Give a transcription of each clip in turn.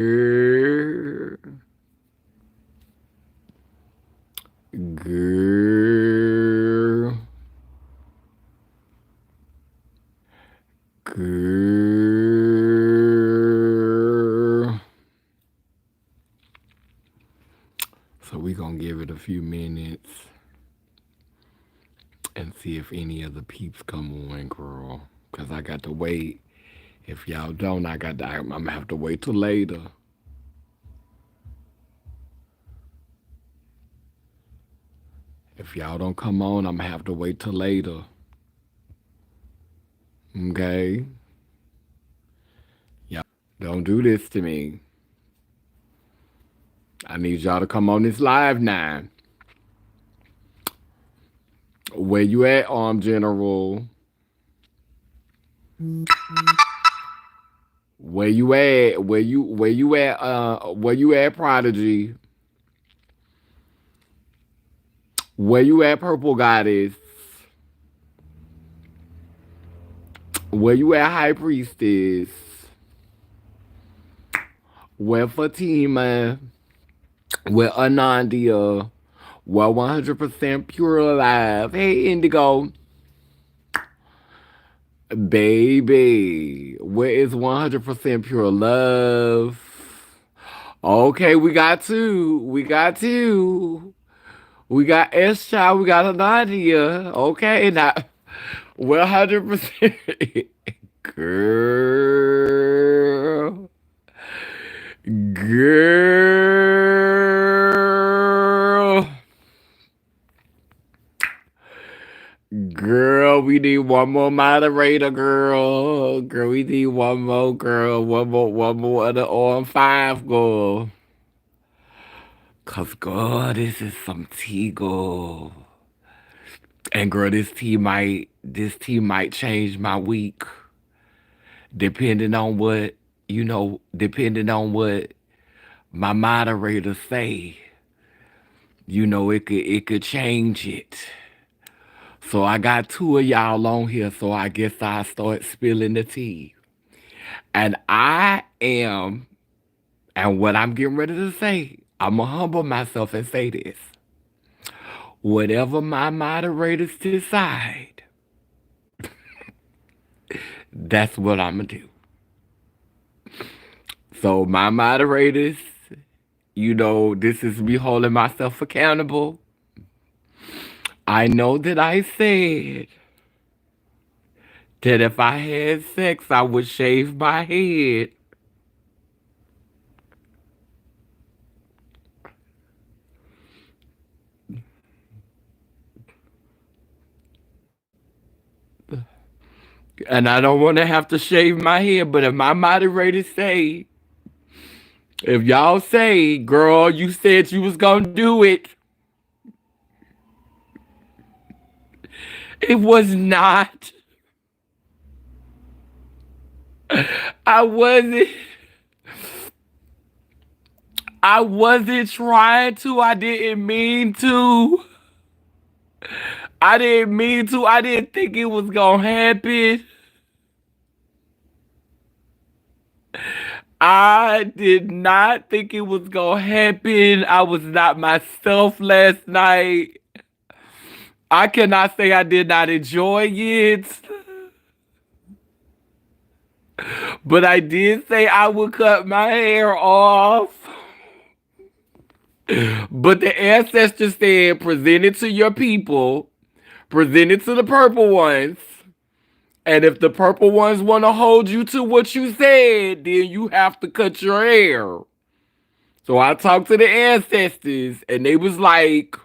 Girl. Girl. So we gonna give it a few minutes and see if any of the peeps come on, girl. Cause I got to wait. If y'all don't, I'm gonna have to wait till later. If y'all don't come on, I'm gonna have to wait till later. Okay? Y'all don't do this to me. I need y'all to come on this live now. Where you at, Arm General? Where you at? Where you at, Prodigy? Where you at, Purple Goddess? Where you at, High Priestess? Where Fatima? Where Anandia? Where 100% Pure Alive? Hey, Indigo. Baby, where is 100% Pure Love? Okay, we got two. We got two. We got S Child, we got Anandia. Okay, now 100%. Girl. Girl. Girl, we need one more moderator, girl. Girl, we need one more, girl. One more of the on five, girl. Cause girl, this is some tea, girl. And girl, this tea might change my week. Depending on what, depending on what my moderators say. It could change it. So I got two of y'all on here, so I guess I start spilling the tea. And and what I'm getting ready to say, I'm going to humble myself and say this. Whatever my moderators decide, that's what I'm going to do. So my moderators, this is me holding myself accountable. I know that I said that if I had sex, I would shave my head. And I don't want to have to shave my head, but if my moderators say, if y'all say, girl, you said you was gonna do it, it was not. I wasn't. I wasn't trying to. I didn't mean to. I didn't mean to. I didn't think it was gonna happen. I did not think it was gonna happen. I was not myself last night. I cannot say I did not enjoy it. But I did say I would cut my hair off. But the ancestors said, present it to your people. Present it to the purple ones. And if the purple ones want to hold you to what you said, then you have to cut your hair. So I talked to the ancestors, and they was like,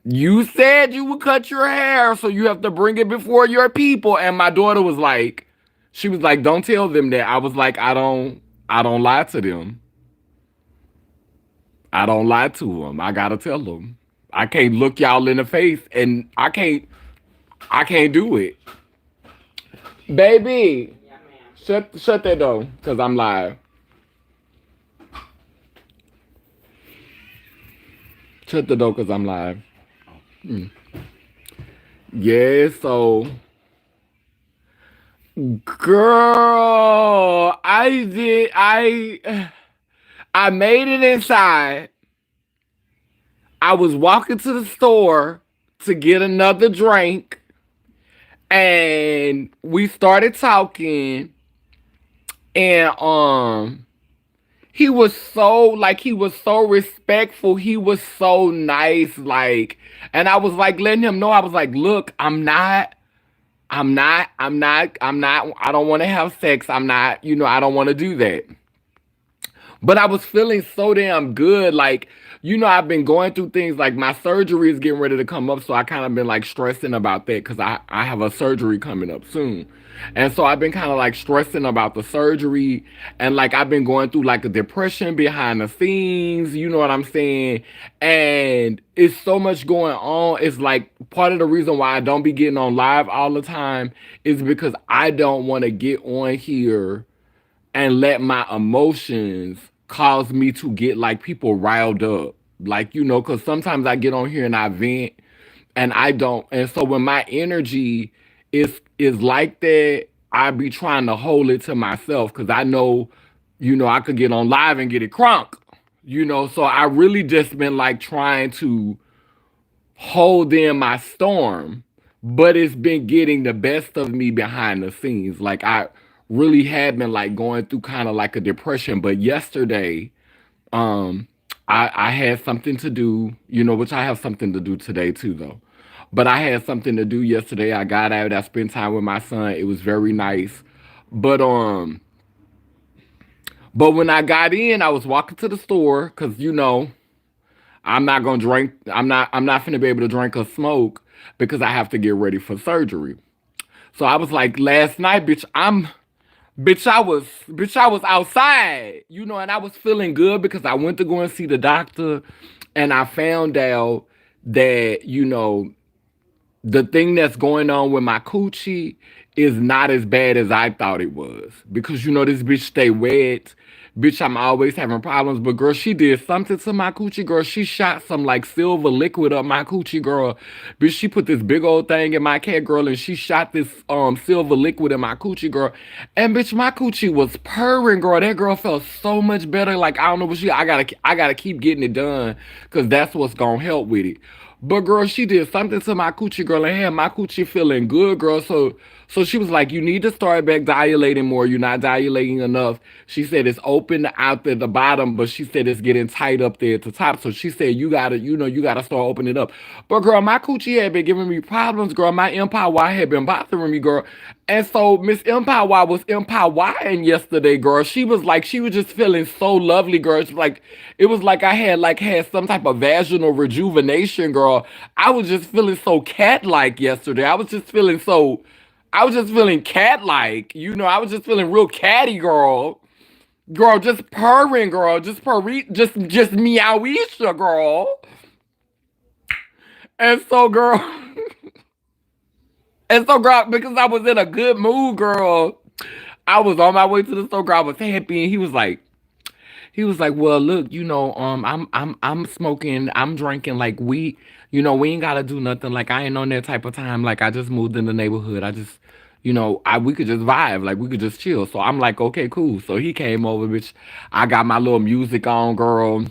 you said you would cut your hair, so you have to bring it before your people. And my daughter was like, she was like, don't tell them that. I was like, I don't lie to them. I don't lie to them. I gotta tell them. I can't look y'all in the face, and I can't do it. Baby, shut that door, cause I'm live. Shut the door, cause I'm live. Yeah, so Girl, I made it inside. I was walking to the store to get another drink, and we started talking, and he was so respectful, he was so nice, like, and I was like letting him know, I was like, look, I don't want to have sex. I'm not, I don't want to do that. But I was feeling so damn good. Like, I've been going through things like my surgery is getting ready to come up. So I kind of been like stressing about that because I have a surgery coming up soon. And so I've been kind of like stressing about the surgery. And like I've been going through like a depression behind the scenes. You know what I'm saying? And it's so much going on. It's like part of the reason why I don't be getting on live all the time is because I don't want to get on here and let my emotions cause me to get like people riled up. Like, because sometimes I get on here and I vent and I don't. And so when my energy is like that, I be trying to hold it to myself because I know, I could get on live and get it crunk. So I really just been like trying to hold in my storm, but it's been getting the best of me behind the scenes. Like I really had been like going through kind of like a depression. But yesterday, um, I had something to do, which I have something to do today too, though. But I had something to do yesterday. I got out. I spent time with my son. It was very nice. But but when I got in, I was walking to the store because I'm not gonna drink. I'm not gonna be able to drink or smoke because I have to get ready for surgery. So I was like, last night, bitch, I was outside, and I was feeling good because I went to go and see the doctor, and I found out that the thing that's going on with my coochie is not as bad as I thought it was. Because this bitch stay wet. Bitch, I'm always having problems. But girl, she did something to my coochie, girl. She shot some like silver liquid up my coochie, girl. Bitch, she put this big old thing in my cat, girl, and she shot this silver liquid in my coochie, girl. And bitch, my coochie was purring, girl. That girl felt so much better. Like I don't know what I gotta keep getting it done because that's what's gonna help with it. But girl, she did something to my coochie, girl, and had my coochie feeling good, girl. So she was like, you need to start back dilating more. You're not dilating enough. She said it's open out at the bottom, but she said it's getting tight up there at the top. So she said you gotta start opening it up. But girl, my coochie had been giving me problems, girl. My Empire Y had been bothering me, girl. And so Miss Empire Y was Empire Ying yesterday, girl. She was just feeling so lovely, girl. It was like I had some type of vaginal rejuvenation, girl. I was just feeling so cat-like yesterday. I was just feeling cat-like. I was just feeling real catty, girl. Girl, just purring, girl. Just meowisha, girl. And so, girl, and so, girl, because I was in a good mood, girl, I was on my way to the store, girl. I was happy, and he was like, well, look, I'm smoking, I'm drinking, like we ain't gotta do nothing. Like I ain't on that type of time. Like I just moved in the neighborhood. I just, we could just vibe, like we could just chill. So I'm like, okay, cool. So he came over, bitch. I got my little music on, girl.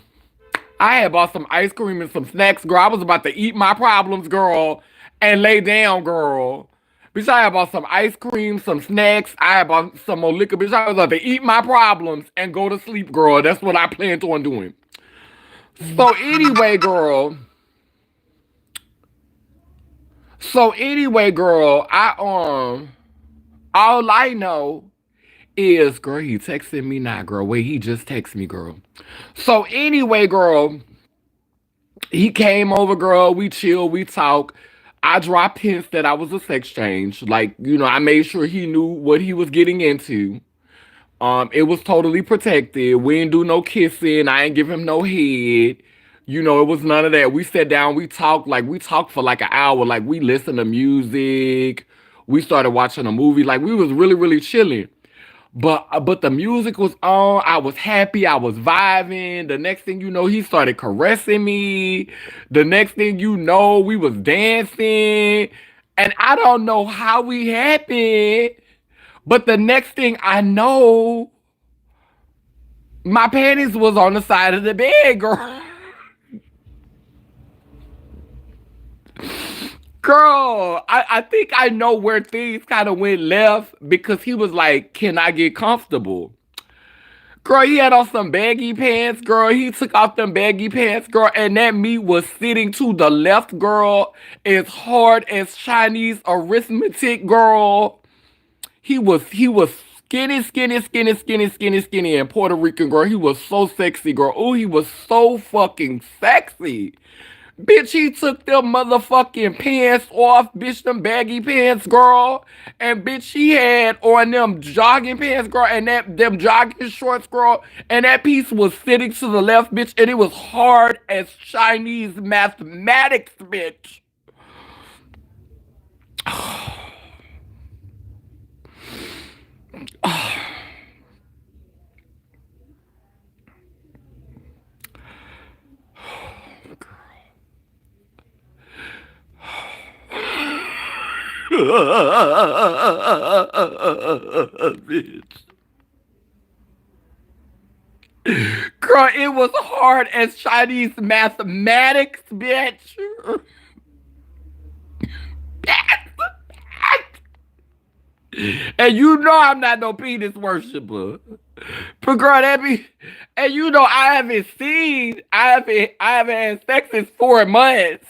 I had bought some ice cream and some snacks, girl. I was about to eat my problems, girl, and lay down, girl. Bitch, I had bought some ice cream, some snacks. I had bought some more liquor, bitch. I was about to eat my problems and go to sleep, girl. That's what I planned on doing. So anyway, girl. I all I know is, girl, he texting me now, girl. Wait, he just texted me, girl. So anyway, girl, he came over, girl. We chill, we talk. I dropped hints that I was a sex change. Like, I made sure he knew what he was getting into. It was totally protected. We didn't do no kissing. I ain't give him no head. It was none of that. We sat down, we talked for like an hour. Like we listened to music. We started watching a movie. Like we was really, really chilling. But the music was on. I was happy. I was vibing. The next thing you know, he started caressing me. The next thing you know, we was dancing. And I don't know how we happened. But the next thing I know, my panties was on the side of the bed, girl. Girl, I think I know where things kind of went left because he was like, "Can I get comfortable?" Girl, he had on some baggy pants, girl. He took off them baggy pants, girl, and that meat was sitting to the left, girl, as hard as Chinese arithmetic, girl. He was skinny, skinny, skinny, skinny, skinny, skinny, and Puerto Rican, girl. He was so sexy, girl. Oh, he was so fucking sexy. Bitch, he took them motherfucking pants off, bitch, them baggy pants, girl. And bitch, he had on them jogging pants, girl, and them jogging shorts, girl. And that piece was sitting to the left, bitch, and it was hard as Chinese mathematics, bitch. Bitch. Girl, it was hard as Chinese mathematics, bitch. And you know I'm not no penis worshiper. But girl, that be, and you know I haven't had sex in 4 months.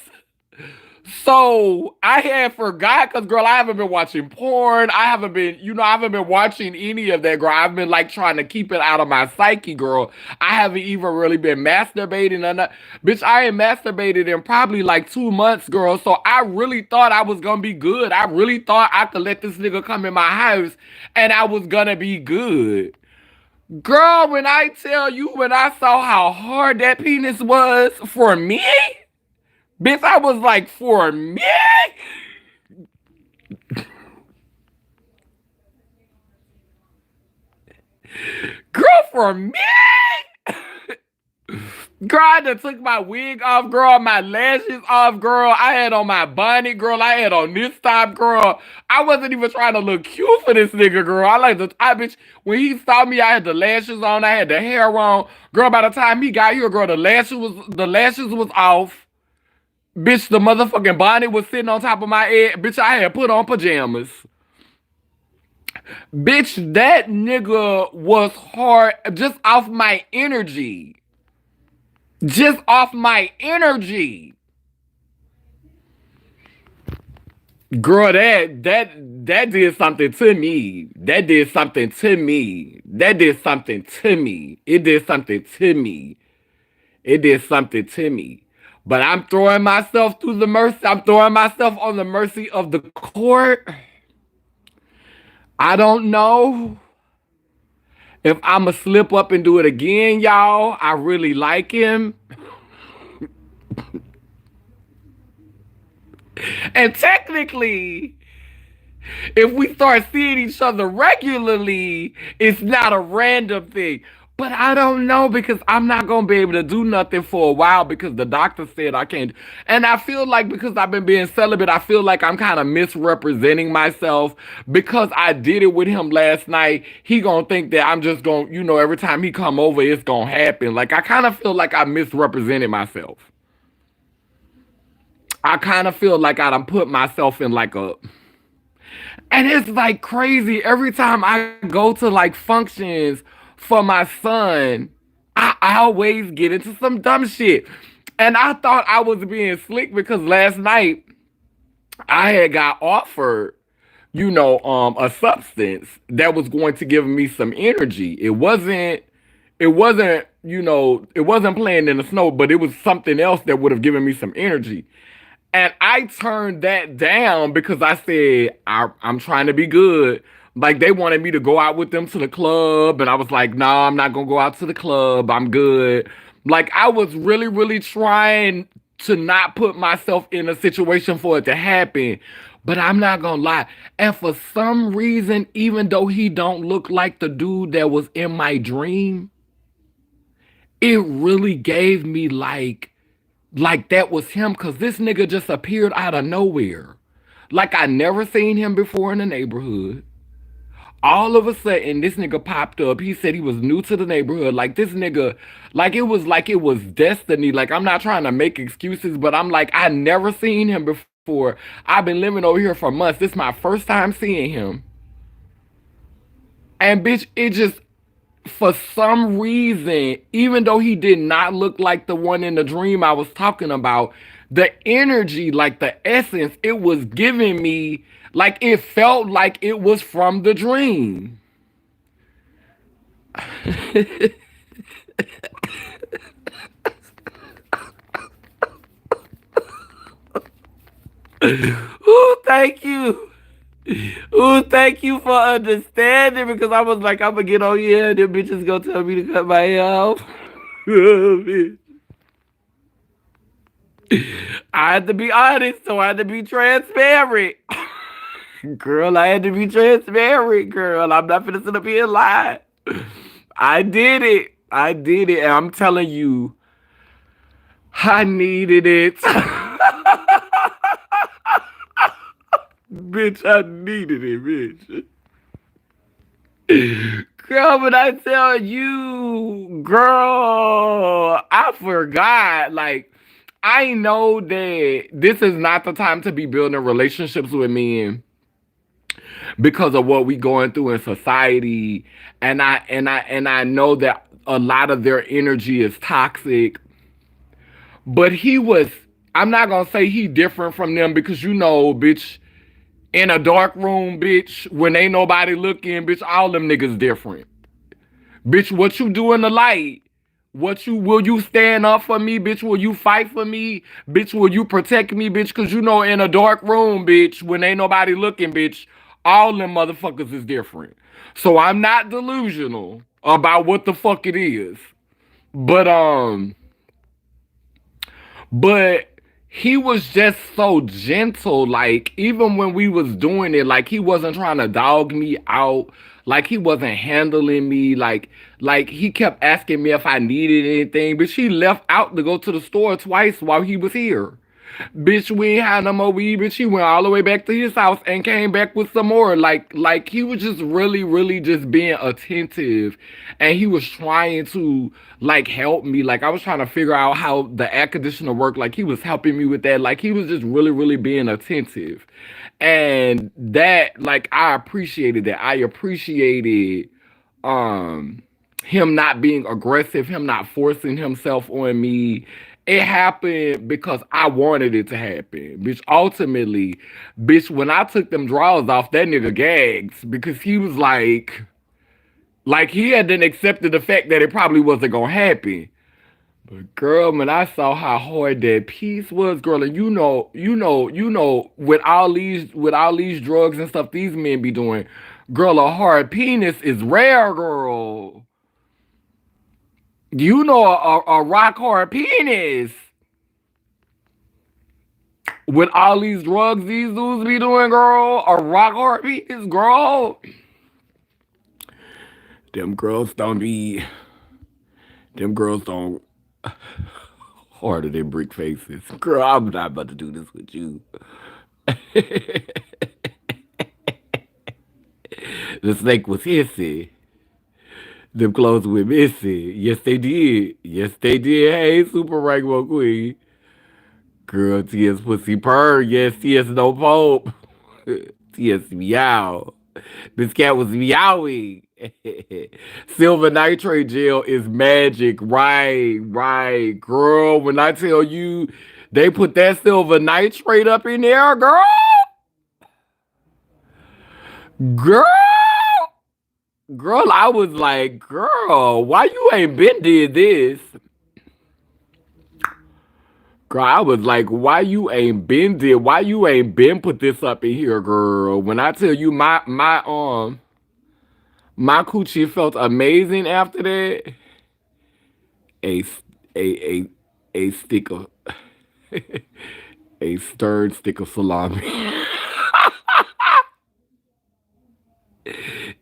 So I had forgot because girl, I haven't been watching porn. I haven't been watching any of that, girl. I've been like trying to keep it out of my psyche, girl. I haven't even really been masturbating or not. Bitch, I ain't masturbated in probably like 2 months, girl. So I really thought I was gonna be good. I really thought I could let this nigga come in my house and I was gonna be good. Girl, when I tell you when I saw how hard that penis was for me, bitch, I was like, for me? Girl, for me? Girl, I done took my wig off, girl, my lashes off, girl. I had on my bonnet, girl. I had on this top, girl. I wasn't even trying to look cute for this nigga, girl. Bitch, when he saw me, I had the lashes on, I had the hair on. Girl, by the time he got here, girl, the lashes was off. Bitch, the motherfucking bonnet was sitting on top of my head. Bitch, I had put on pajamas. Bitch, that nigga was hard just off my energy. Just off my energy. Girl, that did something to me. That did something to me. That did something to me. It did something to me. It did something to me. But I'm throwing myself through the mercy. I'm throwing myself on the mercy of the court. I don't know if I'ma slip up and do it again, y'all. I really like him. And technically, if we start seeing each other regularly, it's not a random thing. But I don't know because I'm not going to be able to do nothing for a while because the doctor said I can't. And I feel like because I've been being celibate, I feel like I'm kind of misrepresenting myself because I did it with him last night. He going to think that I'm just going to, every time he come over, it's going to happen. Like, I kind of feel like I misrepresented myself. I kind of feel like I done put myself in like a, and it's like crazy. Every time I go to like functions for my son, I always get into some dumb shit. And I thought I was being slick because last night I had got offered, a substance that was going to give me some energy. It wasn't playing in the snow, but it was something else that would have given me some energy. And I turned that down because I said, I'm trying to be good. Like they wanted me to go out with them to the club. And I was like, no, I'm not going to go out to the club. I'm good. Like I was really, really trying to not put myself in a situation for it to happen. But I'm not going to lie. And for some reason, even though he don't look like the dude that was in my dream, it really gave me like that was him because this nigga just appeared out of nowhere. Like I never seen him before in the neighborhood. All of a sudden, this nigga popped up. He said he was new to the neighborhood. Like this nigga, like it was destiny. Like I'm not trying to make excuses, but I'm like, I never seen him before. I've been living over here for months. This is my first time seeing him. And bitch, it just for some reason, even though he did not look like the one in the dream I was talking about, the energy, like the essence, it was giving me, like it felt like it was from the dream. Ooh, thank you. Ooh, thank you for understanding because I was like, I'm gonna get on here and them bitches gonna tell me to cut my hair off. I had to be honest, so I had to be transparent. Girl, I had to be transparent, girl. I'm not finna sit up here and lie. I did it. I did it. And I'm telling you, I needed it. Bitch, I needed it, bitch. Girl, but I tell you, girl, I forgot. Like, I know that this is not the time to be building relationships with men because of what we going through in society. And I know that a lot of their energy is toxic. But he was, I'm not gonna say he different from them because you know, bitch, in a dark room, bitch, when ain't nobody looking, bitch, all them niggas different. Bitch, what you do in the light? What you will you stand up for me, bitch? Will you fight for me? Bitch, will you protect me, bitch? Cause you know in a dark room, bitch, when ain't nobody looking, bitch, all them motherfuckers is different. So I'm not delusional about what the fuck it is. But but he was just so gentle. Like even when we was doing it, like he wasn't trying to dog me out. Like he wasn't handling me. Like he kept asking me if I needed anything. But she left out to go to the store twice while he was here. Bitch, we ain't had no more weed, bitch. He went all the way back to his house and came back with some more. Like he was just really, really just being attentive. And he was trying to like help me. Like I was trying to figure out how the air conditioner worked. Like he was helping me with that. Like he was just really, really being attentive. And that, like, I appreciated that. I appreciated um him not being aggressive, him not forcing himself on me. It happened because I wanted it to happen. Bitch, ultimately, bitch, when I took them drawers off, that nigga gags because he was like he hadn't accepted the fact that it probably wasn't gonna happen. But girl, when I saw how hard that piece was, girl, and with all these drugs and stuff these men be doing, girl, a hard penis is rare, girl. You know a rock hard penis. With all these drugs these dudes be doing, girl, a rock hard penis, girl. Them girls don't be. Them girls don't harder than brick faces. Girl, I'm not about to do this with you. The snake was hissy. Them clothes were missing. Yes, they did. Yes, they did. Hey, Super Rainbow Queen. Girl, T.S. Pussy Purr. Yes, T.S. No Pope. T.S. Meow. This cat was meowing. Silver nitrate gel is magic. Right, right. Girl, when I tell you they put that silver nitrate up in there, girl. Girl. Girl, I was like, girl, why you ain't been did this? Girl, I was like, why you ain't been did? Why you ain't been put this up in here, girl? When I tell you my coochie felt amazing after that. A a a a stick of a stirred stick of salami.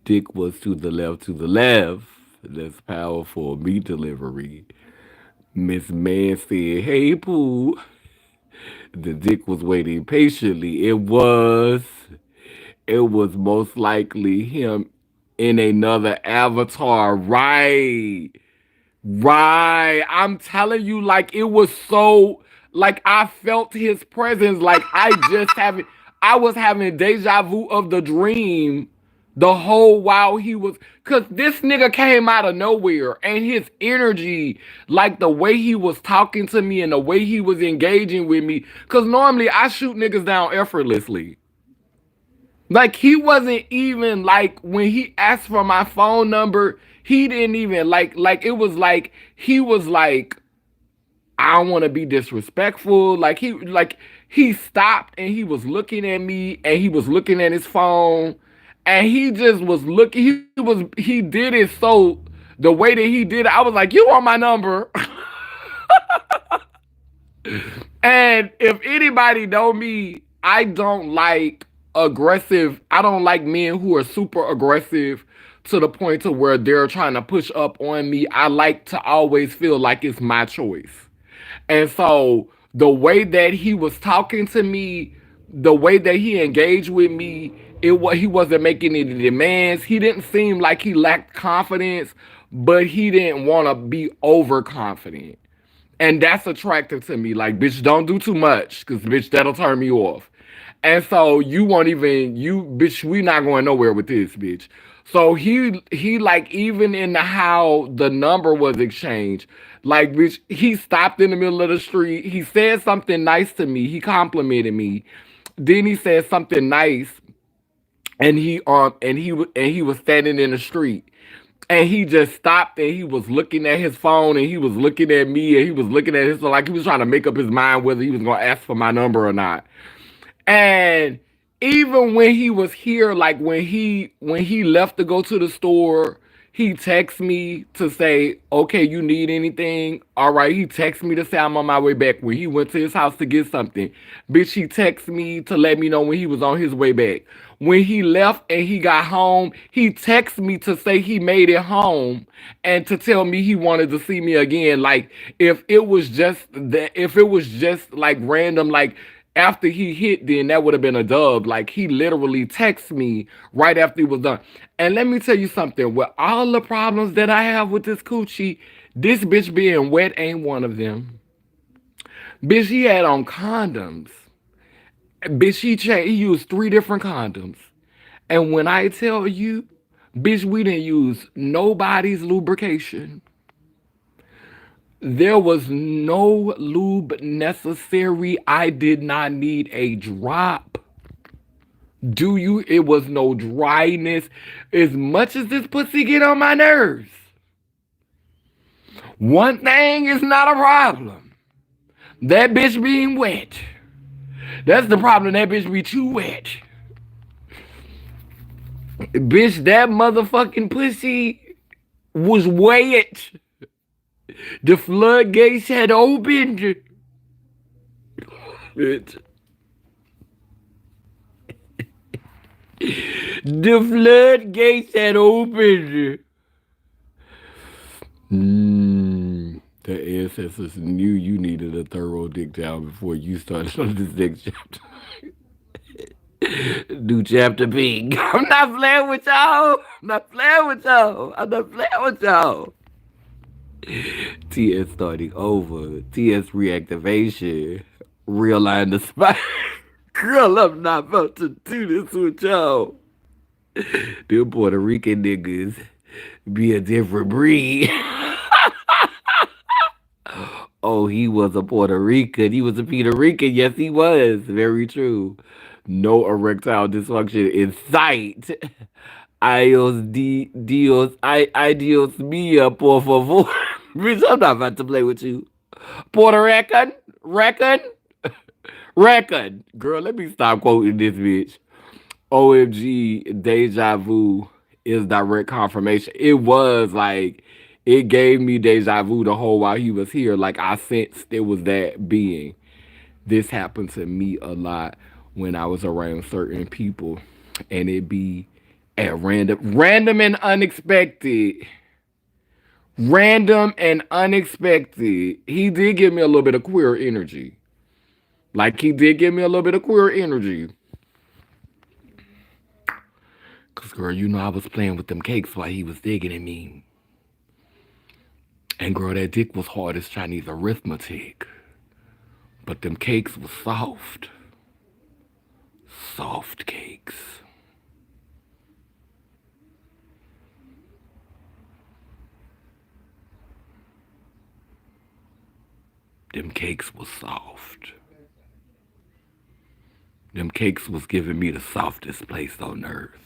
Dick was to the left, to the left. That's powerful meat delivery. Miss Man said, "Hey, Pooh." The dick was waiting patiently. It was most likely him. in another avatar. Right. Right. I'm telling you, like it was so like I felt his presence. Like I was having deja vu of the dream the whole while he was cause this nigga came out of nowhere and his energy, like the way he was talking to me and the way he was engaging with me. Cause normally I shoot niggas down effortlessly. Like he wasn't even like when he asked for my phone number, he didn't even like it was like he was like I don't want to be disrespectful. Like he stopped and he was looking at me and he was looking at his phone and he just was looking he did it so the way that he did it I was like you want my number. And if anybody know me, I don't like aggressive. I don't like men who are super aggressive to the point to where they're trying to push up on me. I like to always feel like it's my choice. And so the way that he was talking to me, the way that he engaged with me, he wasn't making any demands. He didn't seem like he lacked confidence, but he didn't want to be overconfident. And that's attractive to me. Like, bitch, don't do too much, cause bitch, that'll turn me off. And so you won't even bitch, we not going nowhere with this, bitch. So he like even in the how the number was exchanged, like bitch, he stopped in the middle of the street. He said something nice to me. He complimented me. Then he said something nice, and he was standing in the street and he just stopped and he was looking at his phone and he was looking at me and he was looking at his like he was trying to make up his mind whether he was gonna ask for my number or not. And even when he was here, like when he left to go to the store, he texted me to say, "Okay, you need anything?" All right, he texted me to say I'm on my way back. When he went to his house to get something, bitch, he texted me to let me know when he was on his way back. When he left and he got home, he texted me to say he made it home and to tell me he wanted to see me again. Like if it was just like random, like after he hit, then that would have been a dub. Like he literally texted me right after he was done. And let me tell you something. With all the problems that I have with this coochie, this bitch being wet ain't one of them. Bitch, he had on condoms. Bitch, he used 3 different condoms. And when I tell you, bitch, we didn't use nobody's lubrication. There was no lube necessary. I did not need a drop. Do you? It was no dryness. As much as this pussy get on my nerves, one thing is not a problem. That bitch being wet. That's the problem. That bitch be too wet. Bitch, that motherfucking pussy was wet. The floodgates had opened. Bitch. The floodgates had opened. The ancestors knew you needed a thorough dick down before you started on this next chapter. New chapter pink. I'm not playing with y'all. I'm not playing with y'all. I'm not playing with y'all. TS starting over. TS reactivation. Realign the spine. Girl, I'm not about to do this with y'all. Them Puerto Rican niggas be a different breed. Oh, he was a Puerto Rican. He was a Puerto Rican. Yes, he was. Very true. No erectile dysfunction in sight. Ay Dios mío, por favor. Bitch, I'm not about to play with you. Puerto Rican? Reckon? Reckon. Girl, let me stop quoting this bitch. OMG, deja vu is direct confirmation. It was like, it gave me deja vu the whole while he was here. Like, I sensed it was that being. This happened to me a lot when I was around certain people, and it be at random and unexpected. Random and unexpected. He did give me a little bit of queer energy. Like, he did give me a little bit of queer energy. Cause girl, you know I was playing with them cakes while he was digging at me. And girl, that dick was hard as Chinese arithmetic. But them cakes was soft. Soft cakes. Them cakes was soft. Them cakes was giving me the softest place on earth.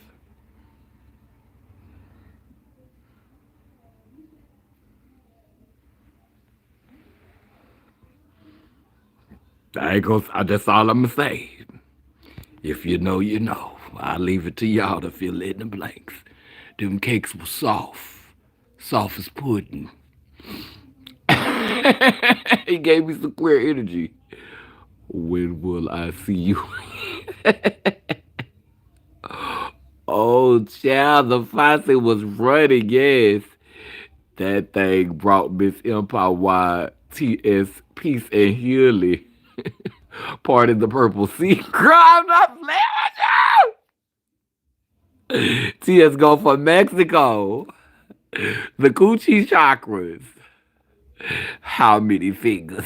I ain't gonna, that's all I'm gonna say. If you know, you know. I'll leave it to y'all to fill in the blanks. Them cakes were soft. Soft as pudding. He gave me some queer energy. When will I see you? Oh, child, the faucet was running, yes. That thing brought Miss Empire Wide, T.S. Peace and Healy. Part of the Purple Sea. Girl, I'm not playing with you! T.S. go for Mexico. The Coochie Chakras. How many fingers?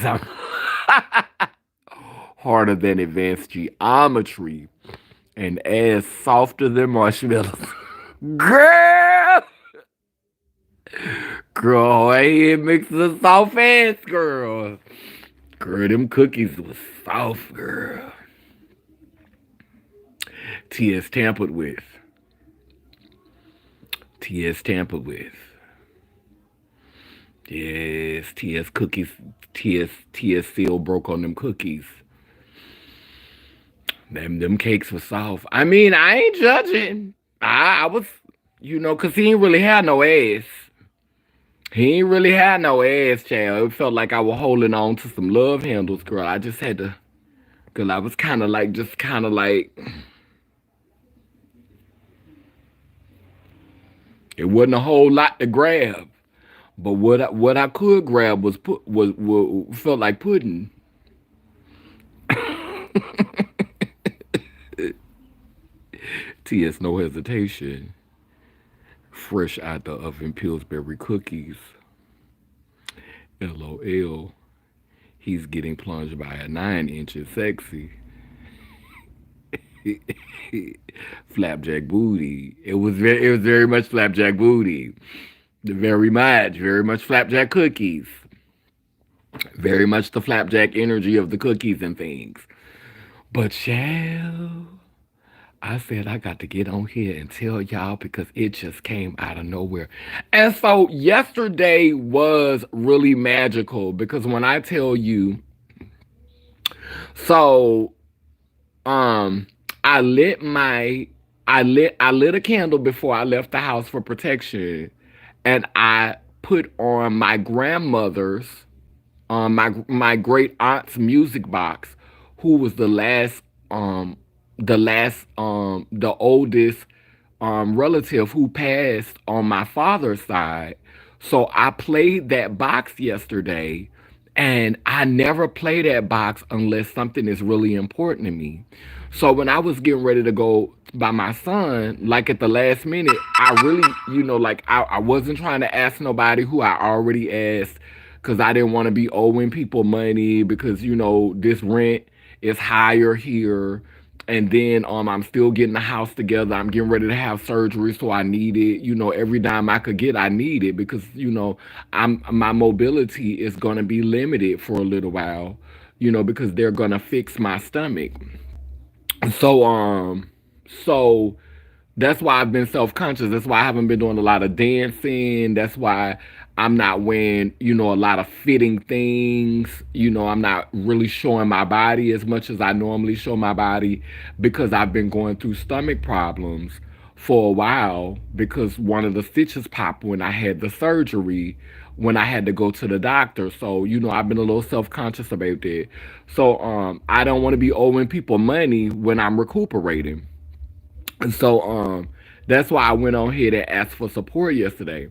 Harder than advanced geometry. And ass softer than marshmallows. Girl! Girl, I ain't mixing the soft ass, girl. Girl, them cookies was soft, girl. T.S. tampered with. T.S. tampered with. Yes, T.S. cookies. T.S. seal broke on them cookies. Them cakes were soft. I mean, I ain't judging. I was, cause he ain't really had no ass. He ain't really had no ass, child. It felt like I was holding on to some love handles, girl. I just had to, girl, I was kind of like, it wasn't a whole lot to grab. But what I could grab was felt like pudding. T.S. no hesitation. Fresh out the oven Pillsbury cookies. LOL. He's getting plunged by a 9-inch sexy. Flapjack booty. It was very much flapjack booty. Very much flapjack cookies. Very much the flapjack energy of the cookies and things. But child, I said I got to get on here and tell y'all because it just came out of nowhere. And so yesterday was really magical because when I tell you, so I lit a candle before I left the house for protection, and I put on my grandmother's, my great aunt's music box, who was the oldest relative who passed on my father's side. So I played that box yesterday, and I never play that box unless something is really important to me. So when I was getting ready to go by my son, like at the last minute, I really, like I wasn't trying to ask nobody who I already asked because I didn't want to be owing people money because, this rent is higher here. And then I'm still getting the house together. I'm getting ready to have surgery, so I need it. Every dime I could get, I need it because my mobility is gonna be limited for a little while. Because they're gonna fix my stomach. So so that's why I've been self-conscious. That's why I haven't been doing a lot of dancing. That's why I'm not wearing, a lot of fitting things. I'm not really showing my body as much as I normally show my body because I've been going through stomach problems for a while because one of the stitches popped when I had the surgery, when I had to go to the doctor. So, I've been a little self-conscious about that. So, I don't want to be owing people money when I'm recuperating. And so that's why I went on here and asked for support yesterday.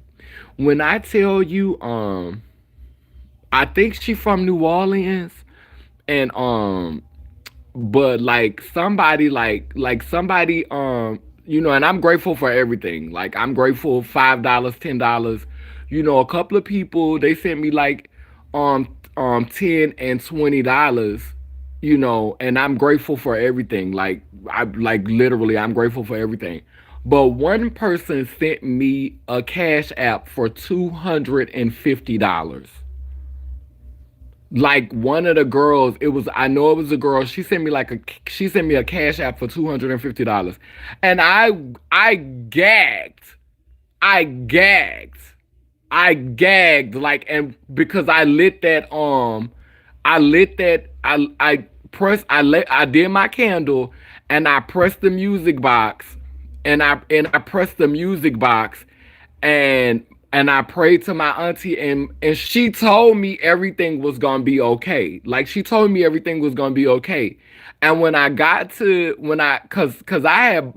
When I tell you I think she from New Orleans and but like somebody and I'm grateful for everything. Like I'm grateful $5, $10. A couple of people they sent me like 10 and $20, and I'm grateful for everything. Like I like literally I'm grateful for everything. But one person sent me a cash app for $250. Like one of the girls, it was I know it was a girl. She sent me a cash app for $250, and I gagged, I gagged, I gagged like, and because I lit that I pressed I did my candle, and I pressed the music box, and I pressed the music box, and I prayed to my auntie, and she told me everything was gonna be okay. Like she told me everything was gonna be okay. And when I got to when I cause I had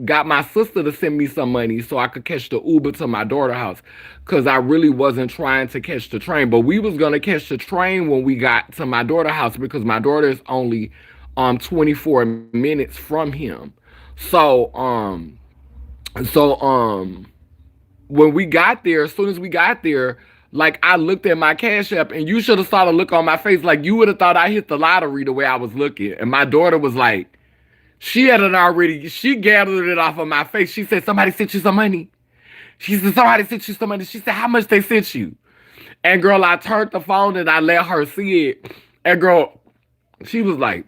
got my sister to send me some money so I could catch the Uber to my daughter's house. Cause I really wasn't trying to catch the train. But we was gonna catch the train when we got to my daughter's house because my daughter is only 24 minutes from him. So so when we got there, as soon as we got there, like I looked at my cash app, and you should have saw the look on my face. Like you would have thought I hit the lottery the way I was looking. And my daughter was like, she gathered it off of my face. She said, somebody sent you some money. She said, somebody sent you some money. She said, how much they sent you? And girl, I turned the phone and I let her see it. And girl, she was like,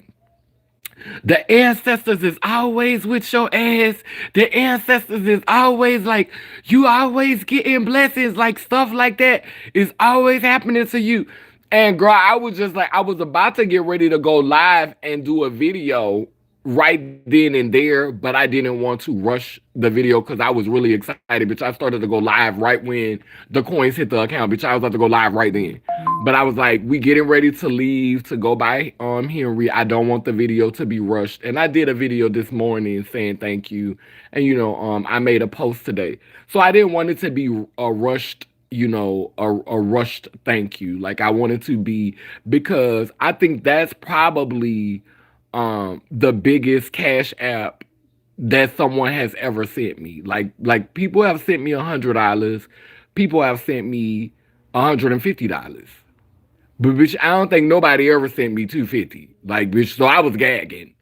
the ancestors is always with your ass. The ancestors is always like, you always getting blessings, like stuff like that is always happening to you. And girl, I was just like, I was about to get ready to go live and do a video right then and there, but I didn't want to rush the video because I was really excited, bitch. I started to go live right when the coins hit the account, bitch. I was about to go live right then. But I was like, we getting ready to leave to go by Henry. I don't want the video to be rushed. And I did a video this morning saying thank you. And I made a post today. So I didn't want it to be a rushed, a rushed thank you. Like I wanted to be, because I think that's probably the biggest cash app that someone has ever sent me. Like people have sent me $100. People have sent me $150. But bitch, I don't think nobody ever sent me 250. Like bitch, so I was gagging.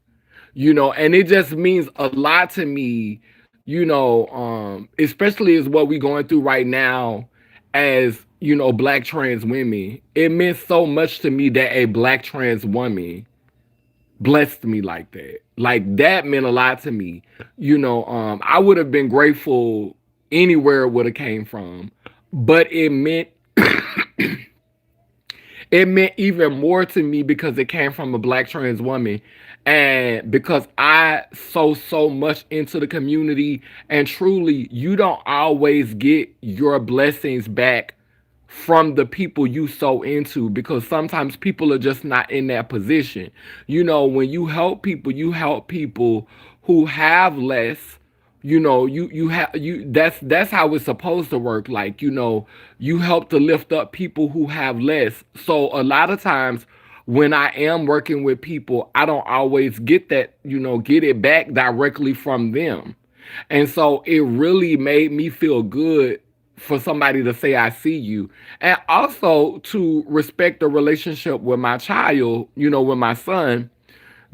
And it just means a lot to me, especially as what we going through right now as, black trans women. It meant so much to me that a black trans woman blessed me like that. Like that meant a lot to me. I would have been grateful anywhere it would have came from. But it meant even more to me because it came from a black trans woman, and because I so much into the community, and truly you don't always get your blessings back from the people you so into, because sometimes people are just not in that position. When you help people who have less. You have you that's how it's supposed to work. Like, you help to lift up people who have less. So a lot of times when I am working with people, I don't always get it back directly from them. And so it really made me feel good for somebody to say I see you, and also to respect the relationship with my child, with my son,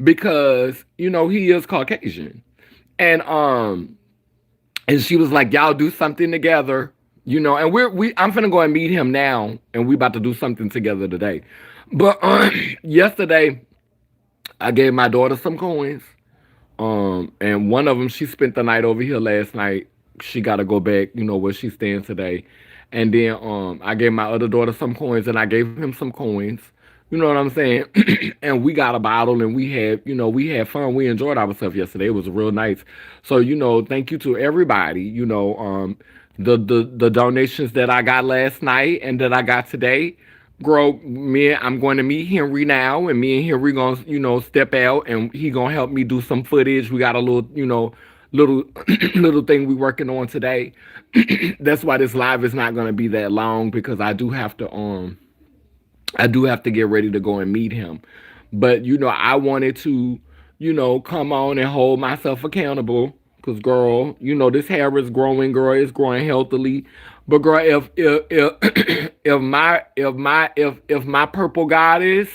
because he is Caucasian. And she was like, y'all do something together, and I'm finna go and meet him now, and we about to do something together today. But yesterday I gave my daughter some coins. And one of them, she spent the night over here last night. She got to go back, where she's staying today. And then I gave my other daughter some coins, and I gave him some coins. You know what I'm saying? And we got a bottle, and we had fun. We enjoyed ourselves yesterday. It was real nice. So, thank you to everybody. The donations that I got last night and that I got today. Girl, I'm going to meet Henry now, and me and Henry gonna, step out, and he gonna help me do some footage. We got a little, little little thing we working on today. That's why this live is not gonna be that long, because I do have to get ready to go and meet him. But I wanted to, come on and hold myself accountable, Cause girl, you know this hair is growing, girl. It's growing healthily. But girl, if if my purple goddess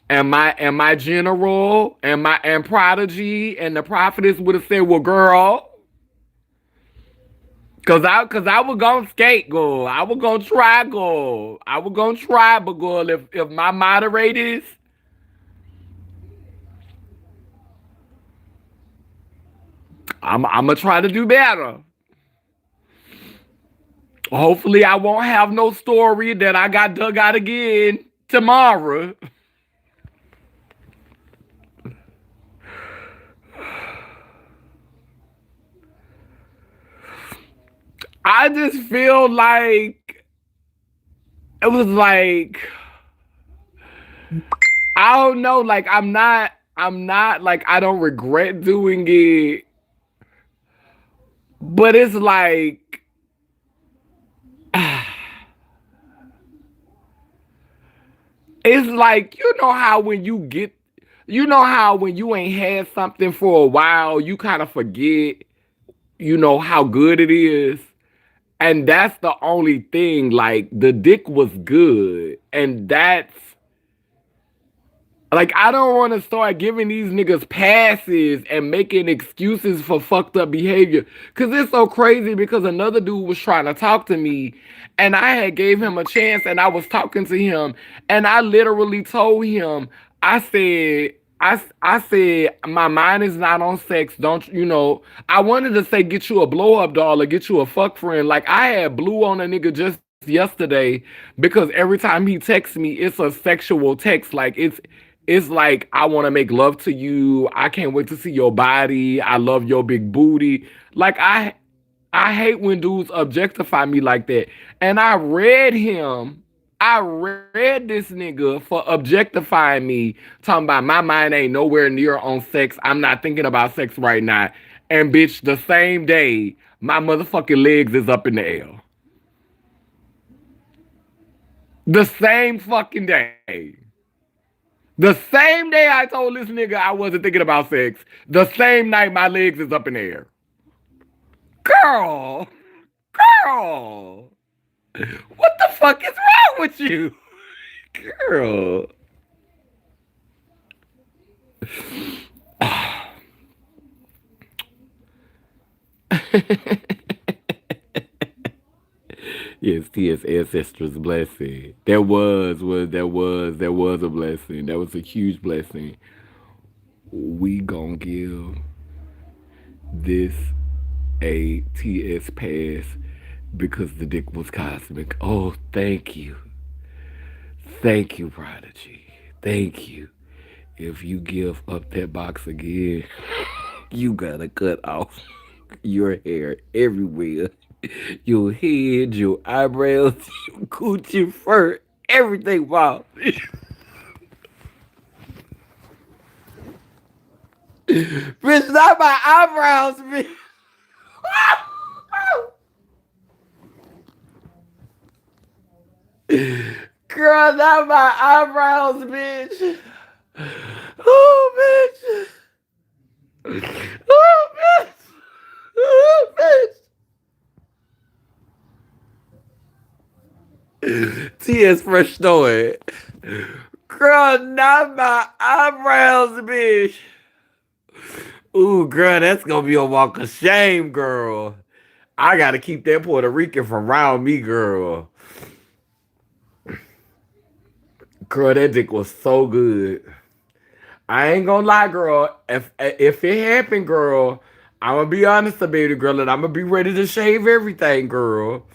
and my general and prodigy and the prophetess would have said, well, girl, cause I was gonna skate, girl. I was gonna try, girl. I was gonna try, but girl, if my moderators, I'm gonna try to do better. Hopefully, I won't have no story that I got dug out again tomorrow. I just feel like it was like I don't know, like I'm not like I don't regret doing it, but it's like it's like you know how when you ain't had something for a while, you kind of forget, how good it is. And that's the only thing. Like the dick was good, and that's like I don't want to start giving these niggas passes and making excuses for fucked up behavior. Cause it's so crazy because another dude was trying to talk to me and I had gave him a chance and I was talking to him and I literally told him, I said, I said my mind is not on sex. Don't I wanted to say get you a blow up doll or get you a fuck friend. Like I had blew on a nigga just yesterday because every time he texts me, it's a sexual text. Like it's like I want to make love to you. I can't wait to see your body. I love your big booty. Like I hate when dudes objectify me like that. And I read him. I read this nigga for objectifying me, talking about my mind ain't nowhere near on sex. I'm not thinking about sex right now. And bitch, the same day, my motherfucking legs is up in the air. The same fucking day. The same day I told this nigga I wasn't thinking about sex, the same night my legs is up in the air. Girl, girl, what the fuck is wrong with you? Girl. Yes, Tia's ancestors' blessing. There was a blessing. That was a huge blessing. We gonna give this a TS pass because the dick was cosmic. Oh, thank you, Prodigy. Thank you. If you give up that box again, you gotta cut off your hair everywhere. Your head, your eyebrows, your coochie fur, everything, wow. Bitch, not my eyebrows, bitch. Girl, not my eyebrows, bitch. Oh, bitch. Oh, bitch. Oh, bitch. T.S. Fresh Story. Girl, not my eyebrows, bitch. Ooh, girl, that's gonna be a walk of shame, girl. I gotta keep that Puerto Rican from around me, girl. Girl, that dick was so good. I ain't gonna lie, girl. If it happened, girl, I'm gonna be honest about it, girl, and I'm gonna be ready to shave everything, girl.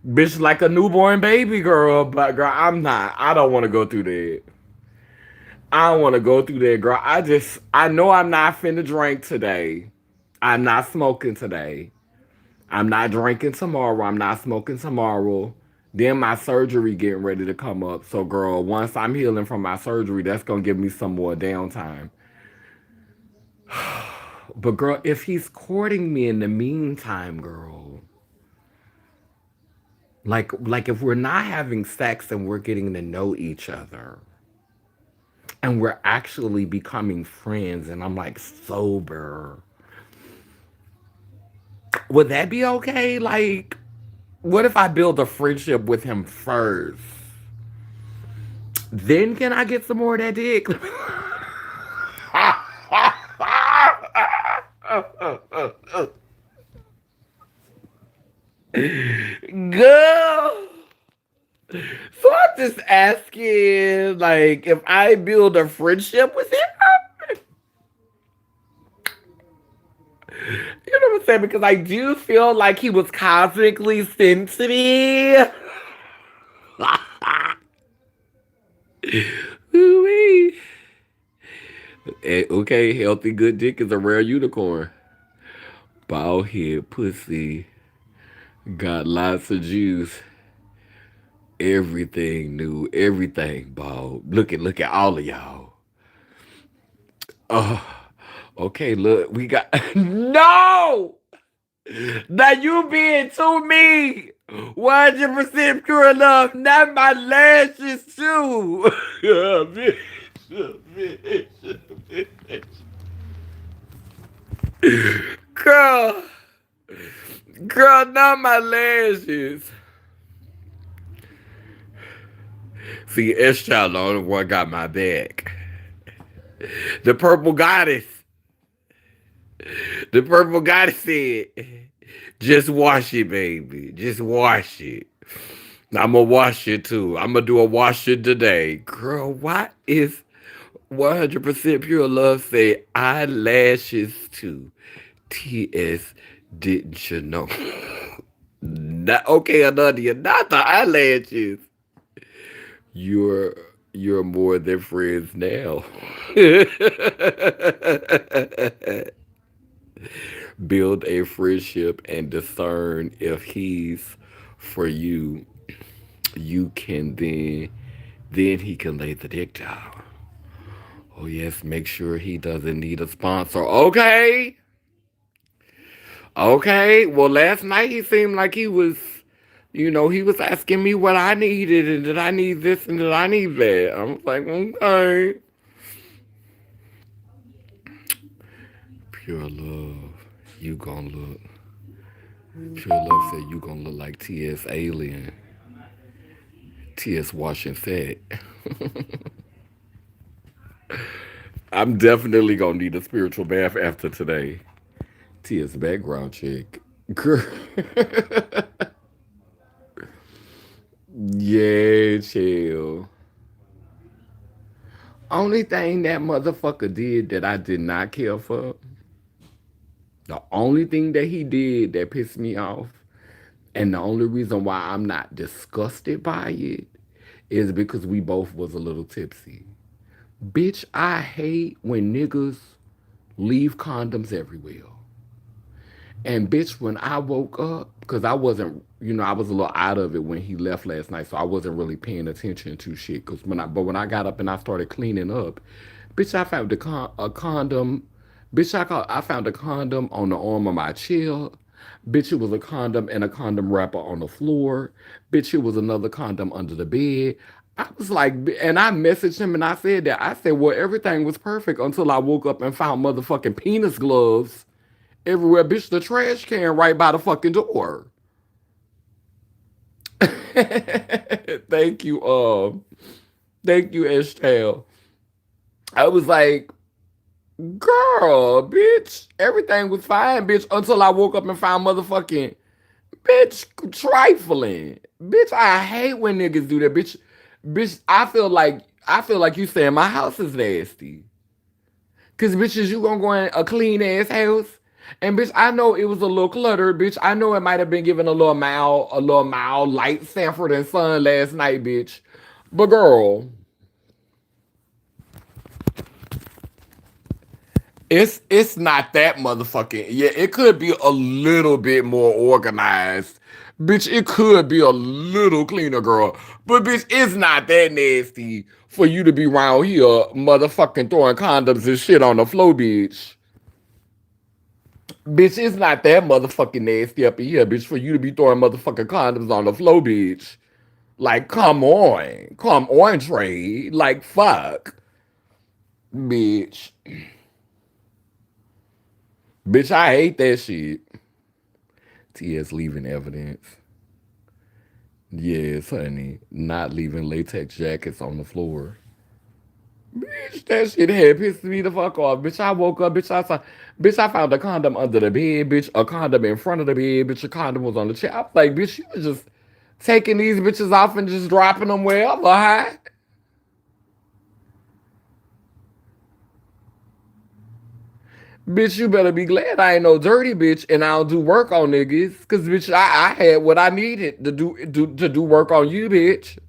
Bitch, like a newborn baby, girl. But girl, I'm not. I don't want to go through that. I don't want to go through that, girl. I know I'm not finna drink today. I'm not smoking today. I'm not drinking tomorrow. I'm not smoking tomorrow. Then my surgery getting ready to come up. So, girl, once I'm healing from my surgery, that's gonna give me some more downtime. But girl, if he's courting me in the meantime, girl, like if we're not having sex and we're getting to know each other and we're actually becoming friends and I'm like sober Would that be okay? Like, what if I build a friendship with him first? Then can I get some more of that dick? Girl. So I'm just asking, like, if I build a friendship with him, you know what I'm saying? Because I do feel like he was cosmically sent to me. Ooh-wee. Okay, healthy, good dick is a rare unicorn. Bald head pussy. Got lots of juice. Everything new. Everything bald. Look at all of y'all. Oh, okay, look, we got no! Now you being too mean. 100% pure love, not my lashes too. Bitch, bitch. Girl, girl, not my lashes. See, S-Child, the only one got my back. The purple goddess. The purple goddess said, just wash it, baby. Just wash it. I'm gonna wash it too. I'm gonna do a wash it today. Girl, why is 100% pure love say eyelashes too? TS, didn't you know? Not, okay, Anadia, not the eyelashes. You're you're more than friends now. Build a friendship and discern if he's for you. You can then he can lay the dick down. Oh yes, make sure he doesn't need a sponsor. Okay. Okay. Well, last night he seemed like he was, he was asking me what I needed and did I need this and did I need that. I was like, okay. Pure love. You gonna look. Pure love said you gonna look like T.S. Alien. T.S. Washington said. I'm definitely gonna need a spiritual bath after today. T.S. background check. Girl. Yeah, chill. Only thing that motherfucker did that I did not care for, the only thing that he did that pissed me off, and the only reason why I'm not disgusted by it is because we both was a little tipsy. Bitch, I hate when niggas leave condoms everywhere. And bitch, when I woke up, because I wasn't, I was a little out of it when he left last night, so I wasn't really paying attention to shit. But when I got up and I started cleaning up, bitch, I found a condom. Bitch, I found a condom on the arm of my chair. Bitch, it was a condom and a condom wrapper on the floor. Bitch, it was another condom under the bed. I was like, and I messaged him and I said that. I said, well, everything was perfect until I woke up and found motherfucking penis gloves everywhere. Bitch, the trash can right by the fucking door. Thank you, thank you, Estelle. I was like, girl, bitch, everything was fine, bitch, until I woke up and found motherfucking bitch trifling. Bitch, I hate when niggas do that, bitch. Bitch, I feel like you saying my house is nasty. Cause bitches, you gonna go in a clean ass house. And bitch, I know it was a little cluttered, bitch. I know it might have been given a little mild light Sanford and Son last night, bitch. But girl, it's not that motherfucking. Yeah, it could be a little bit more organized. Bitch, it could be a little cleaner, girl. But bitch, it's not that nasty for you to be around here motherfucking throwing condoms and shit on the floor, bitch. Bitch, it's not that motherfucking nasty up in here, bitch, for you to be throwing motherfucking condoms on the floor, bitch. Like, come on. Come on, Trey. Like, fuck. Bitch. Bitch, I hate that shit. T.S. leaving evidence. Yes, honey. Not leaving latex jackets on the floor. Bitch, that shit had pissed me the fuck off. Bitch, I woke up, bitch, I found a condom under the bed, bitch, a condom in front of the bed, bitch, a condom was on the chair. I'm like, bitch, you was just taking these bitches off and just dropping them wherever, huh? Bitch, you better be glad I ain't no dirty bitch and I don't do work on niggas. Cause bitch, I had what I needed to do work on you, bitch.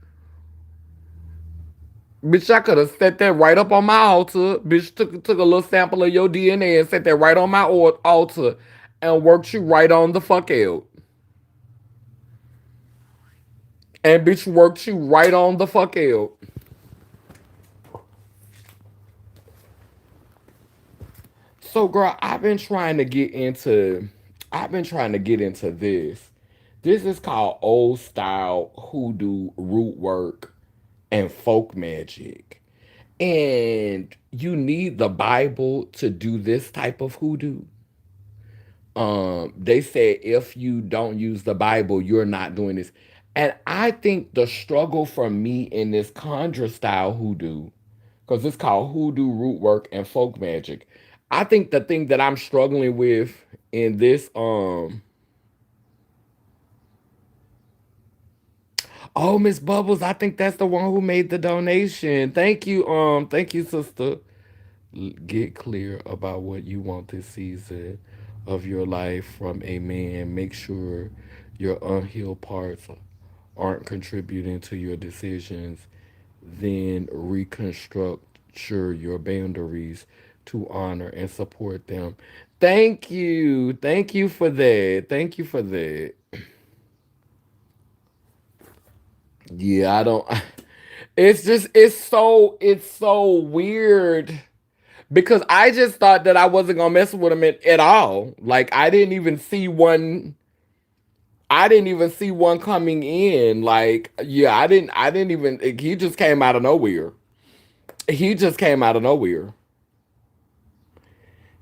Bitch, I could have set that right up on my altar. Bitch, took a little sample of your DNA and set that right on my altar and worked you right on the fuck out. And bitch worked you right on the fuck out. So girl, I've been trying to get into this. This is called old style hoodoo root work and folk magic. And you need the Bible to do this type of hoodoo. They say if you don't use the Bible, you're not doing this. And I think the struggle for me in this conjure style hoodoo, because it's called hoodoo root work and folk magic. I think the thing that I'm struggling with in this, oh, Miss Bubbles, I think that's the one who made the donation. Thank you, sister. Get clear about what you want this season of your life from a man. Make sure your unhealed parts aren't contributing to your decisions. Then reconstruct your boundaries to honor and support them. Thank you. Thank you for that. Thank you for that. Yeah, I don't. It's so weird because I just thought that I wasn't gonna mess with him at all. Like I didn't even see one coming in. Like, yeah, I didn't even he just came out of nowhere. He just came out of nowhere.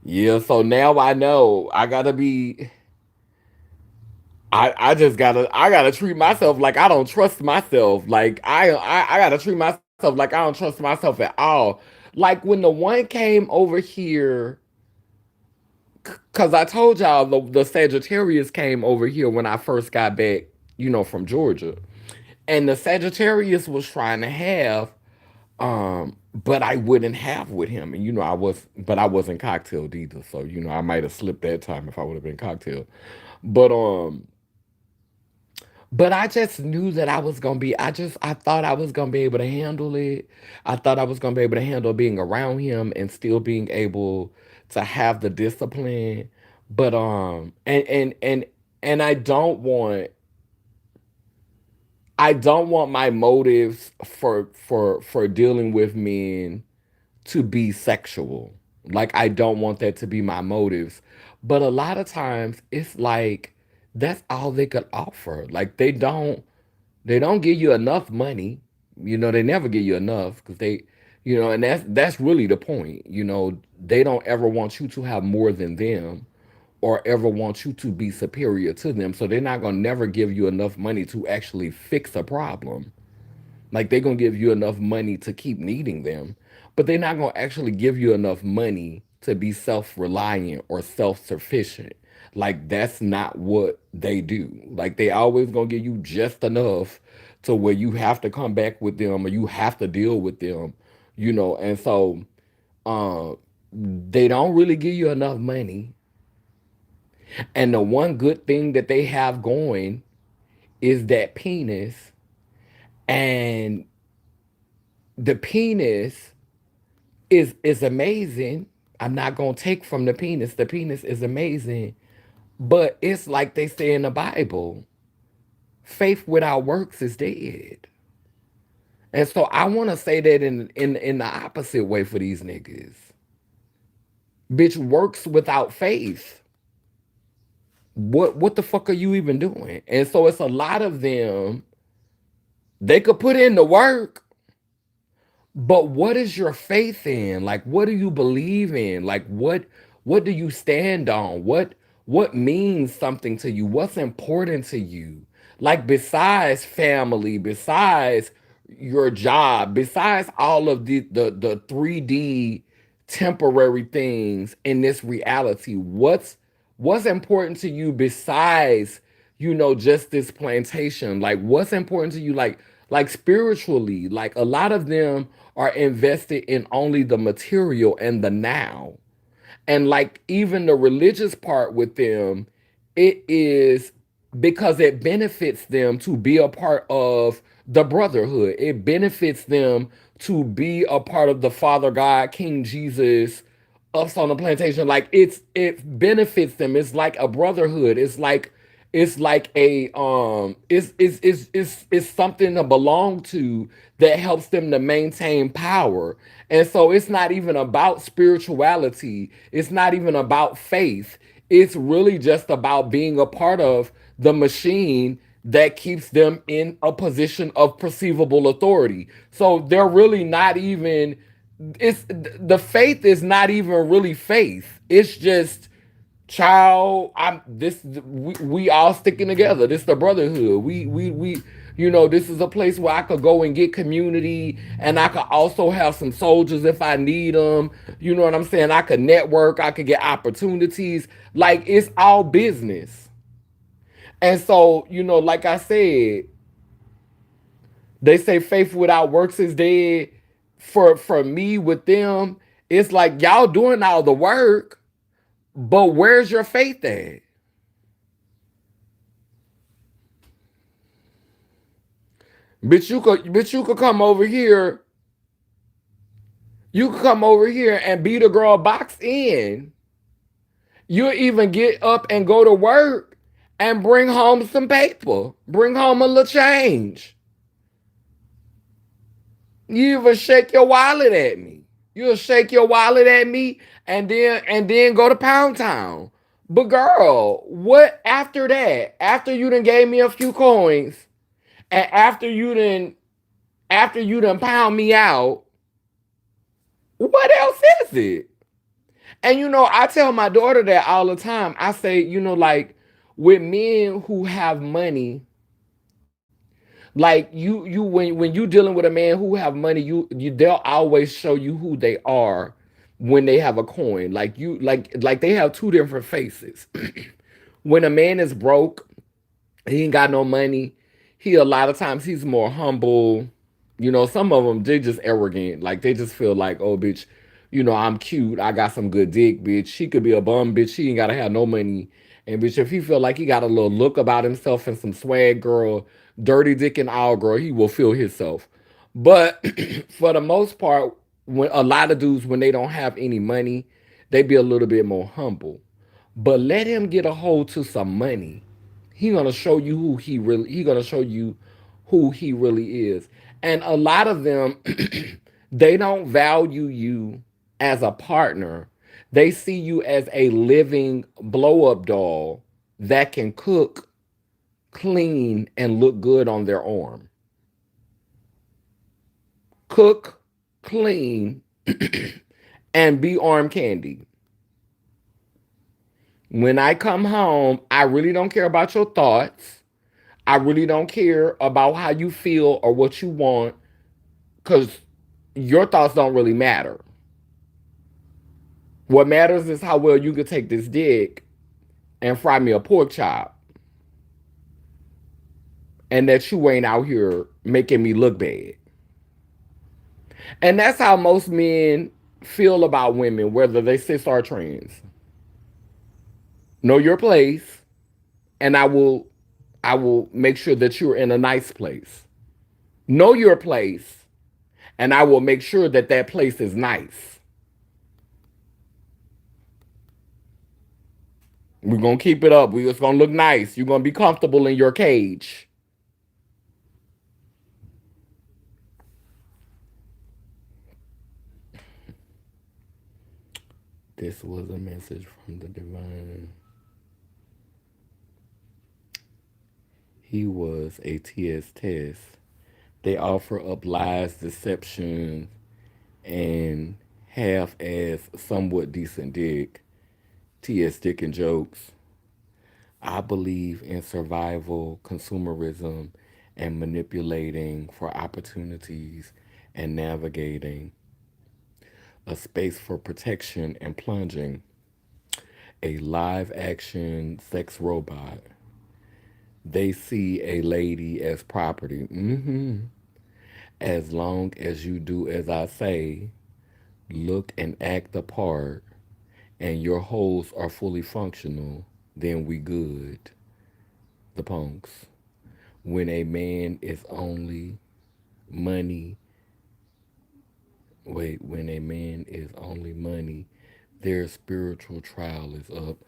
Yeah, so now I know I gotta treat myself like I don't trust myself. Like I gotta treat myself like I don't trust myself at all. Like when the one came over here, cause I told y'all the Sagittarius came over here when I first got back, from Georgia. And the Sagittarius was trying to have, but I wouldn't have with him. And but I wasn't cocktailed either. So, I might have slipped that time if I would have been cocktailed. But but I just knew that I thought I was gonna be able to handle it. I thought I was gonna be able to handle being around him and still being able to have the discipline. But and I don't want my motives for dealing with men to be sexual. Like I don't want that to be my motives. But a lot of times it's like that's all they could offer. Like they don't give you enough money. They never give you enough because and that's really the point. They don't ever want you to have more than them or ever want you to be superior to them. So they're not gonna never give you enough money to actually fix a problem. Like they're gonna give you enough money to keep needing them, but they're not gonna actually give you enough money to be self-reliant or self-sufficient. Like that's not what they do. Like they always gonna give you just enough to where you have to come back with them or you have to deal with them, and so they don't really give you enough money. And the one good thing that they have going is that penis. And the penis is amazing. I'm not gonna take from the penis. The penis is amazing, but it's like they say in the Bible: faith without works is dead. And so I want to say that in the opposite way for these niggas. Bitch, works without faith. What the fuck are you even doing? And so it's a lot of them. They could put in the work, but what is your faith in? Like what do you believe in? Like what do you stand on? what means something to you, what's important to you. Like besides family, besides your job, besides all of the 3D temporary things in this reality, what's important to you besides, just this plantation? Like what's important to you, like spiritually? Like a lot of them are invested in only the material and the now. And like even the religious part with them, it is because it benefits them to be a part of the brotherhood. It benefits them to be a part of the Father God, King Jesus, us on the plantation. Like it benefits them. It's like a brotherhood. It's like a it's something to belong to that helps them to maintain power. And so it's not even about spirituality, it's not even about faith. It's really just about being a part of the machine that keeps them in a position of perceivable authority. So they're really not even, it's the faith is not even really faith. It's just, child, I'm this, we all sticking together. This is the brotherhood. We this is a place where I could go and get community, and I could also have some soldiers if I need them. You know what I'm saying? I could network, I could get opportunities. Like it's all business. And so, like I said, they say faith without works is dead. For me with them, it's like y'all doing all the work, but where's your faith at? Bitch, you could come over here. You could come over here and beat a girl box in. You'll even get up and go to work and bring home some paper. Bring home a little change. You even shake your wallet at me. You'll shake your wallet at me and then go to Pound Town. But girl, what after that? After you done gave me a few coins, and after you done pound me out, what else is it? And I tell my daughter that all the time. I say, like with men who have money, like you when you dealing with a man who have money, you they'll always show you who they are when they have a coin. Like like they have two different faces. When a man is broke, he ain't got no money. He a lot of times he's more humble. Some of them they just arrogant. Like they just feel like, oh bitch, I'm cute. I got some good dick, bitch. He could be a bum, bitch. He ain't gotta have no money. And bitch, if he feel like he got a little look about himself and some swag, girl, dirty dick and all, girl, he will feel himself. But for the most part, when a lot of dudes when they don't have any money, they be a little bit more humble. But let him get a hold to some money. He gonna show you who he really is. And a lot of them they don't value you as a partner. They see you as a living blow up doll that can cook, clean, and look good on their arm. Cook, clean, and be arm candy. When I come home, I really don't care about your thoughts. I really don't care about how you feel or what you want, because your thoughts don't really matter. What matters is how well you can take this dick and fry me a pork chop, and that you ain't out here making me look bad. And that's how most men feel about women, whether they cis or trans. Know your place, and I will make sure that you're in a nice place. Know your place, and I will make sure that that place is nice. We're gonna keep it up. It's gonna look nice. You're gonna be comfortable in your cage. This was a message from the divine. He was a TS test. They offer up lies, deception, and half as somewhat decent dick. TS dick and jokes. I believe in survival, consumerism, and manipulating for opportunities and navigating a space for protection and plunging a live action sex robot. They see a lady as property. As long as you do as I say, look and act the part, and your holes are fully functional, then we good. The punks. When a man is only money, when a man is only money, their spiritual trial is up.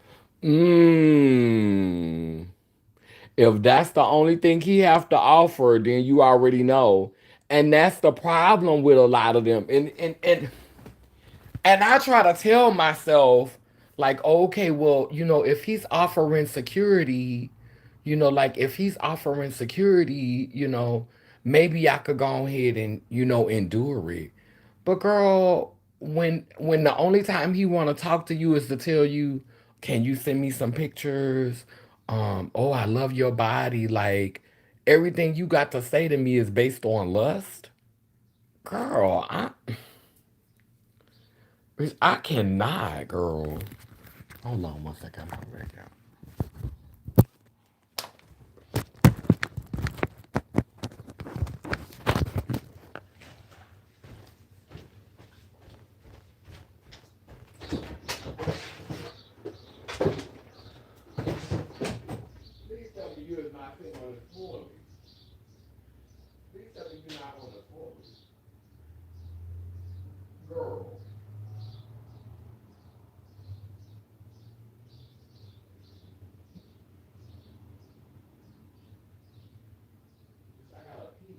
Mmm. If that's the only thing he have to offer, then you already know. And that's the problem with a lot of them. And I try to tell myself, like, okay, well, if he's offering security, like if he's offering security, maybe I could go ahead and, endure it. But girl, when the only time he wanna talk to you is to tell you, can you send me some pictures? Oh, I love your body. Like everything you got to say to me is based on lust. Girl, I cannot, girl. Hold on one second. I'm back out. Please tell me you is not sitting on the floor. Please tell me you're not on the floor. Girl, I gotta pee.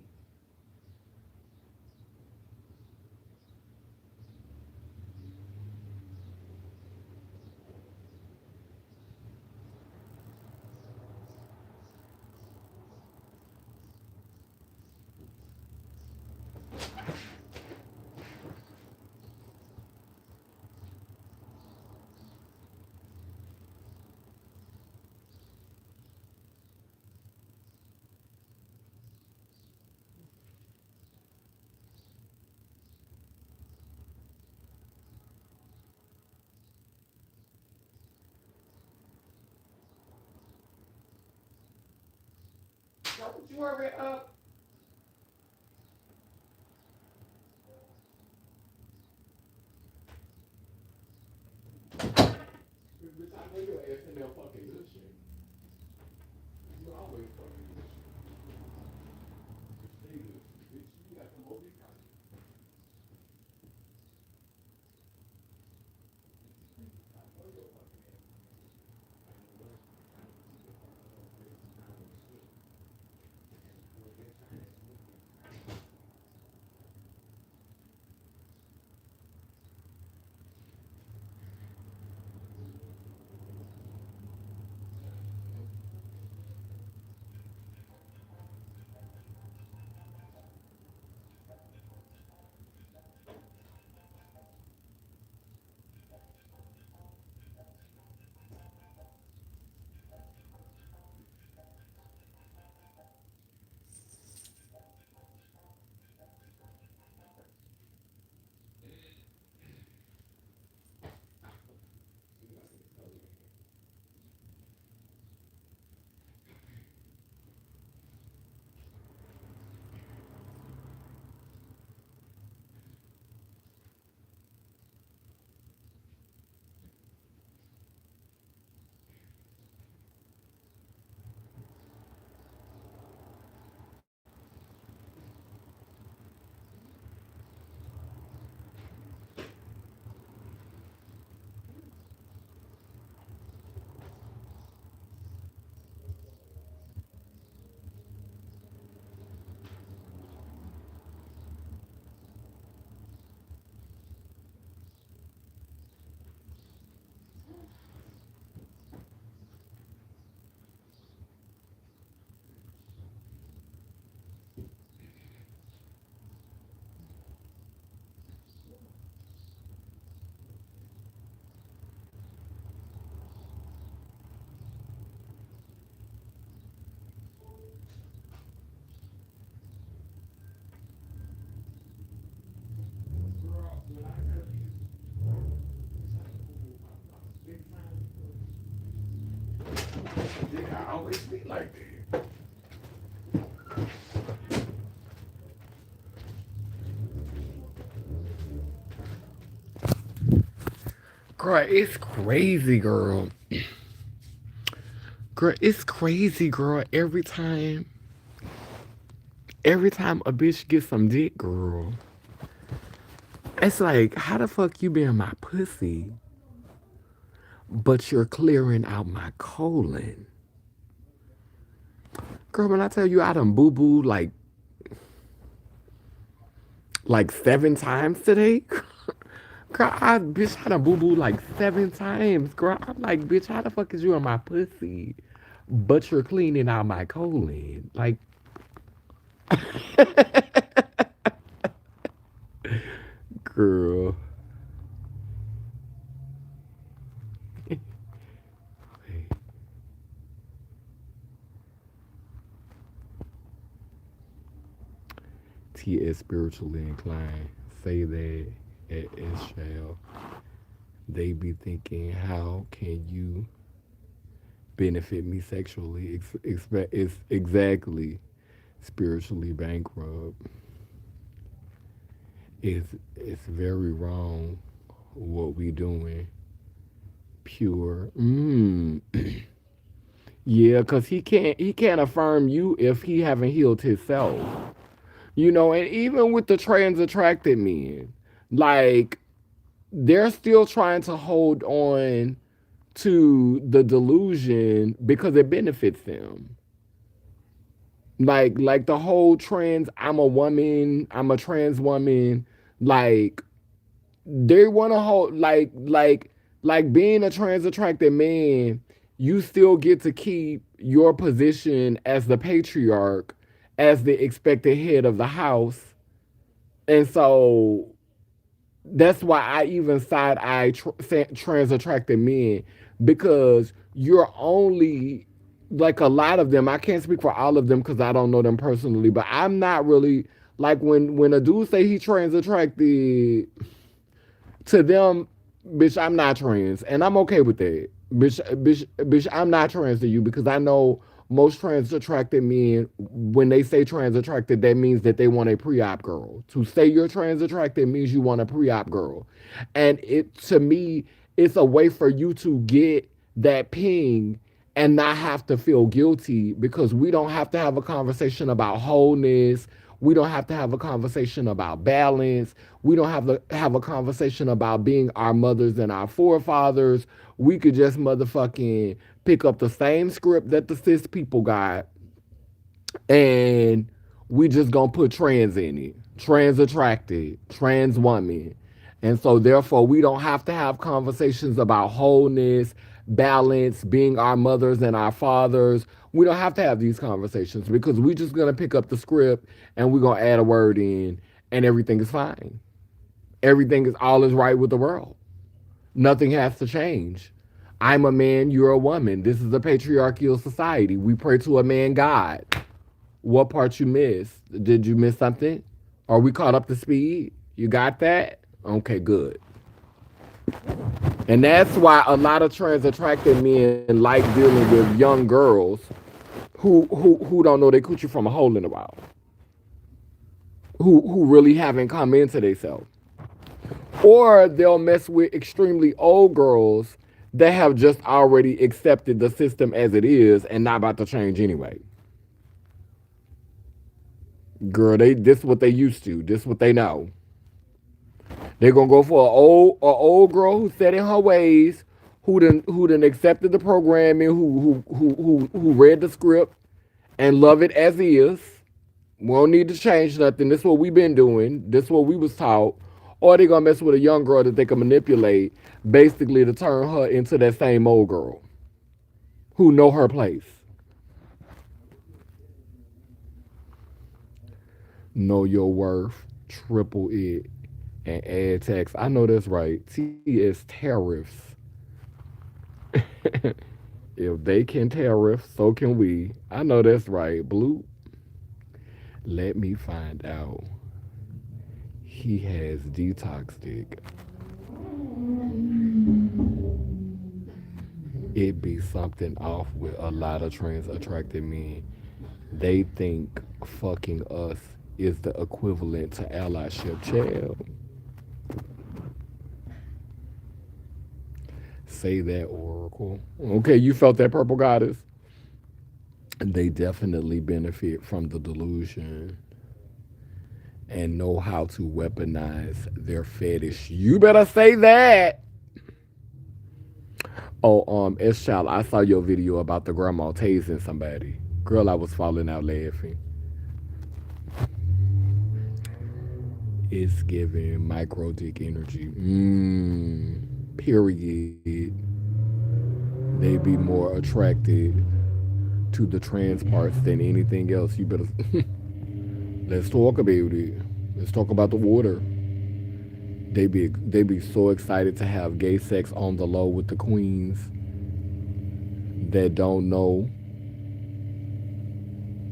Don't you hurry up? Bitch, I know your ass in there fucking good shit. You always fucking good shit. Stay good. Bitch, you got some OD content. always be like that. Girl, it's crazy, girl. Girl, it's crazy, girl. Every time a bitch gets some dick, girl, it's like, how the fuck you being my pussy, but you're clearing out my colon? Girl, when I tell you I done boo-boo like 7 times today. Girl, I done boo-boo like 7 times. Girl, I'm like, bitch, how the fuck is you in my pussy? But you're cleaning out my colon. Like, girl. T is spiritually inclined. Say that as shall. They be thinking, how can you benefit me sexually? It's exactly spiritually bankrupt. It's very wrong what we doing. Pure. Yeah, cause he can't affirm you if he haven't healed himself. And even with the trans attracted men, like they're still trying to hold on to the delusion because it benefits them. Like the whole trans, I'm a woman, I'm a trans woman, like they want to hold like being a trans attracted man, you still get to keep your position as the patriarch, as the expected head of the house. And so that's why I even side eye trans attracted men, because you're only, like, a lot of them. I can't speak for all of them because I don't know them personally, but I'm not really like, when a dude say he trans attracted to them, bitch, I'm not trans, and I'm okay with that. Bitch, I'm not trans to you, because I know most trans attracted men, when they say trans attracted, that means that they want a pre-op girl. To say you're trans attracted means you want a pre-op girl. And it, to me, it's a way for you to get that ping and not have to feel guilty, because we don't have to have a conversation about wholeness. We don't have to have a conversation about balance. We don't have to have a conversation about being our mothers and our forefathers. We could just motherfucking pick up the same script that the cis people got, and we just gonna put trans in it. Trans attracted, trans woman. And so therefore we don't have to have conversations about wholeness, balance, being our mothers and our fathers. We don't have to have these conversations, because we just gonna pick up the script and we're gonna add a word in, and everything is fine. Everything is all is right with the world. Nothing has to change. I'm a man, you're a woman. This is a patriarchal society. We pray to a man God. What part you missed? Did you miss something? Are we caught up to speed? You got that? Okay, good. And that's why a lot of trans attracted men like dealing with young girls who don't know their coochie from a hole in the wall. Who really haven't come into themselves. Or they'll mess with extremely old girls that have just already accepted the system as it is and not about to change anyway. Girl, this what they used to. This what they know. They're gonna go for a old girl who's set in her ways, who done accepted the programming, who read the script and love it as is. We don't need to change nothing. This is what we've been doing. This is what we was taught. Or they gonna mess with a young girl that they can manipulate, basically to turn her into that same old girl who know her place. Know your worth, triple it, and add tax. I know that's right. T is tariffs. If they can tariff, so can we. I know that's right. Blue, let me find out. He has detox dick. It be something off with a lot of trans attracted men. They think fucking us is the equivalent to allyship. Child, say that, Oracle. Okay, you felt that, Purple Goddess? They definitely benefit from the delusion and know how to weaponize their fetish. You better say that. Oh, S Child, I saw your video about the grandma tasing somebody. Girl, I was falling out laughing. It's giving micro dick energy. Period. They be more attracted to the trans parts than anything else. You better let's talk about it. Let's talk about the water. They be so excited to have gay sex on the low with the queens that don't know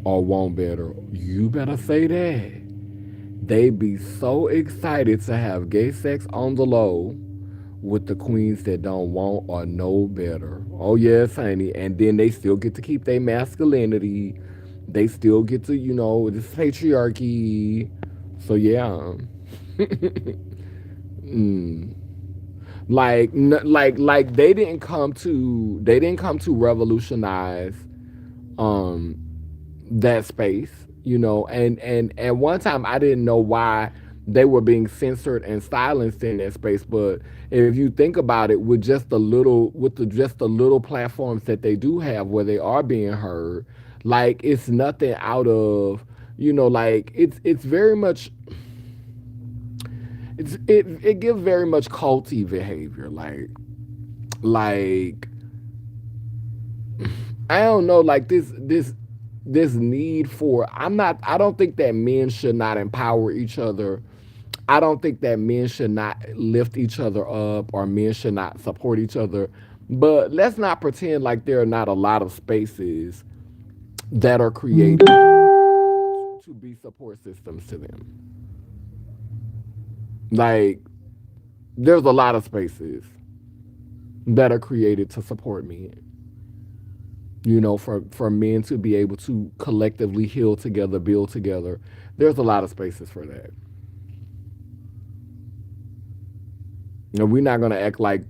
or want better. You better say that. They be so excited to have gay sex on the low with the queens that don't want or know better. Oh yes, honey. And then they still get to keep their masculinity. They still get to, this patriarchy. So yeah. mm. Like they didn't come to revolutionize um that space, and one time I didn't know why they were being censored and silenced in that space. But if you think about it, just the little platforms that they do have where they are being heard, like it's nothing out of, like it's very much, it gives very much culty behavior, like I don't know, like this need for, I don't think that men should not empower each other. I don't think that men should not lift each other up or men should not support each other. But let's not pretend like there are not a lot of spaces that are created to be support systems to them. Like there's a lot of spaces that are created to support men. For men to be able to collectively heal together, build together. There's a lot of spaces for that. We're not gonna act like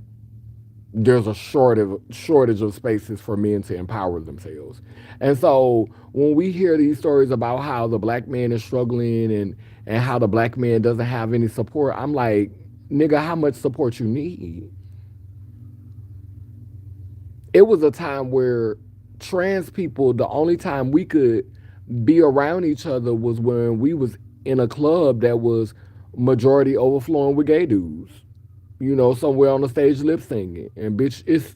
there's a shortage of spaces for men to empower themselves. And so when we hear these stories about how the black man is struggling and how the black man doesn't have any support, I'm like, nigga, how much support you need? It was a time where trans people, the only time we could be around each other was when we was in a club that was majority overflowing with gay dudes. Somewhere on the stage lip singing. And bitch, it's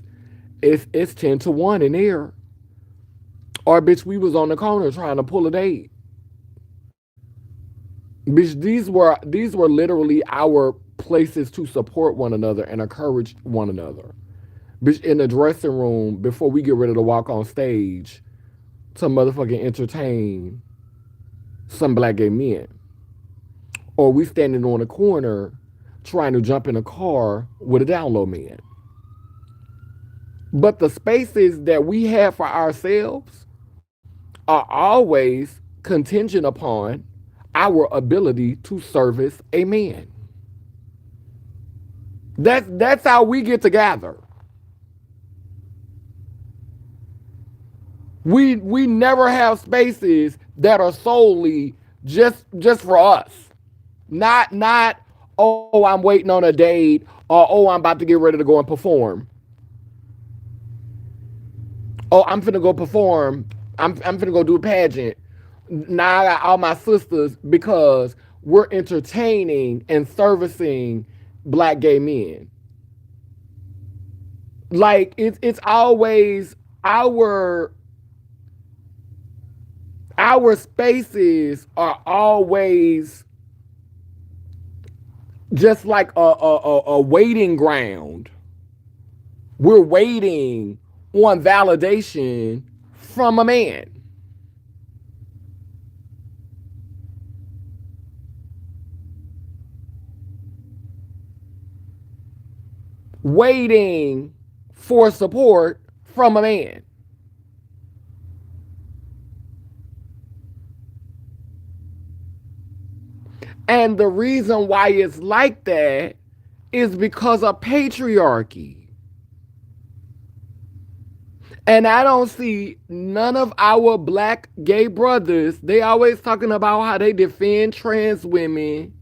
10 to 1 in there. Or bitch, we was on the corner trying to pull a date. Bitch, these were literally our places to support one another and encourage one another. Bitch, in the dressing room before we get ready to walk on stage to motherfucking entertain some black gay men. Or we standing on a corner trying to jump in a car with a down low man. But the spaces that we have for ourselves are always contingent upon our ability to service a man. That's how we get together. We never have spaces that are solely just for us. Not oh, I'm waiting on a date, or oh, I'm about to get ready to go and perform. Oh, I'm finna go perform. I'm finna go do a pageant. Now I got all my sisters because we're entertaining and servicing black gay men. Like it's always our spaces are always just like a waiting ground. We're waiting on validation from a man. Waiting for support from a man. And the reason why it's like that is because of patriarchy. And I don't see none of our black gay brothers, they always talking about how they defend trans women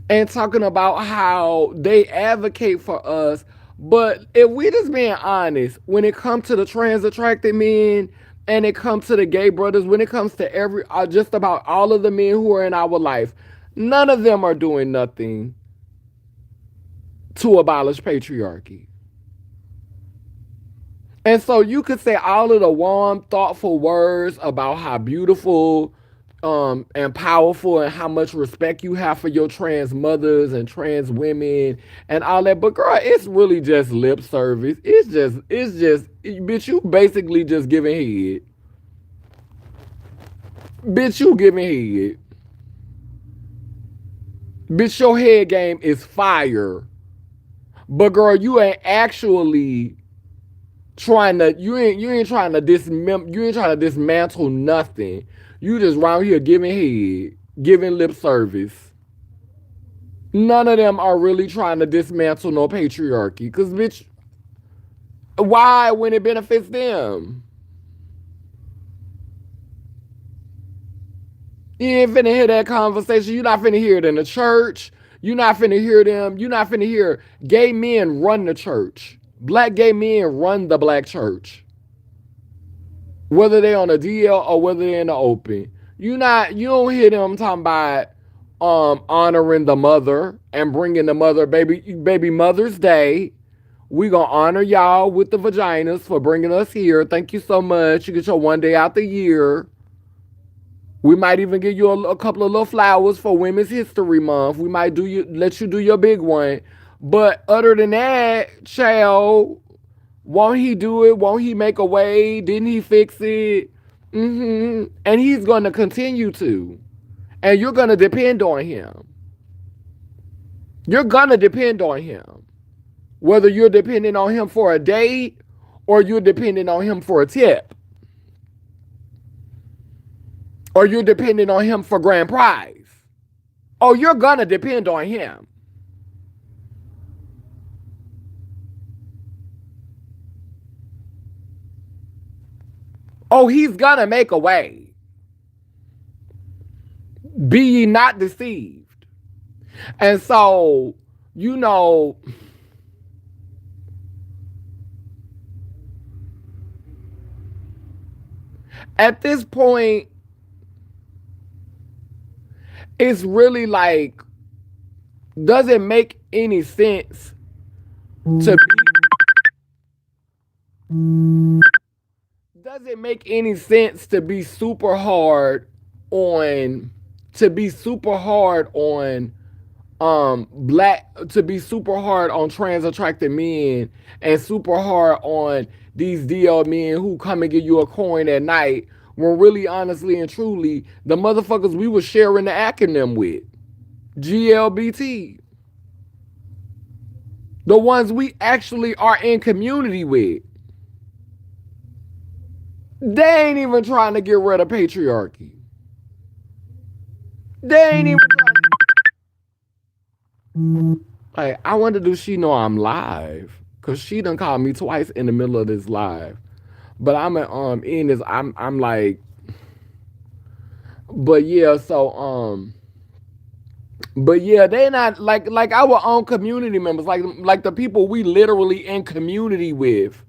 and talking about how they advocate for us. But if we just being honest, when it comes to the trans attracted men and it comes to the gay brothers, when it comes to just about all of the men who are in our life, none of them are doing nothing to abolish patriarchy. And so you could say all of the warm, thoughtful words about how beautiful and powerful and how much respect you have for your trans mothers and trans women and all that. But girl, it's really just lip service. Bitch, you basically just giving head. Bitch, you giving head. Bitch, your head game is fire. But girl, you ain't actually trying to you ain't trying to dismantle nothing. You just round here giving head, giving lip service. None of them are really trying to dismantle no patriarchy. Cause bitch, why when it benefits them? You ain't finna hear that conversation. You're not finna hear it in the church. You're not finna hear them. You're not finna hear gay men run the church. Black gay men run the black church. Whether they on a DL or whether they're in the open. You don't hear them talking about honoring the mother and bringing the mother, baby Mother's Day. We gonna honor y'all with the vaginas for bringing us here. Thank you so much. You get your one day out the year. We might even give you a couple of little flowers for Women's History Month. We might let you do your big one. But other than that, child, won't he do it? Won't he make a way? Didn't he fix it? And he's going to continue to. And you're going to depend on him. You're going to depend on him. Whether you're depending on him for a date or you're depending on him for a tip. Or you're depending on him for grand prize. Oh, you're going to depend on him. Oh, he's going to make a way. Be ye not deceived. And so, at this point, it's really like, does it make any sense to be super hard on trans attracted men and super hard on these DL men who come and give you a coin at night, when really, honestly and truly, the motherfuckers we were sharing the acronym with, GLBT, the ones we actually are in community with, they ain't even trying to get rid of patriarchy. They ain't even trying to... Like, I wonder, does she know I'm live? Cause she done called me twice in the middle of this live. But I'm like, but yeah, so but yeah, they not like our own community members, like the people we literally in community with.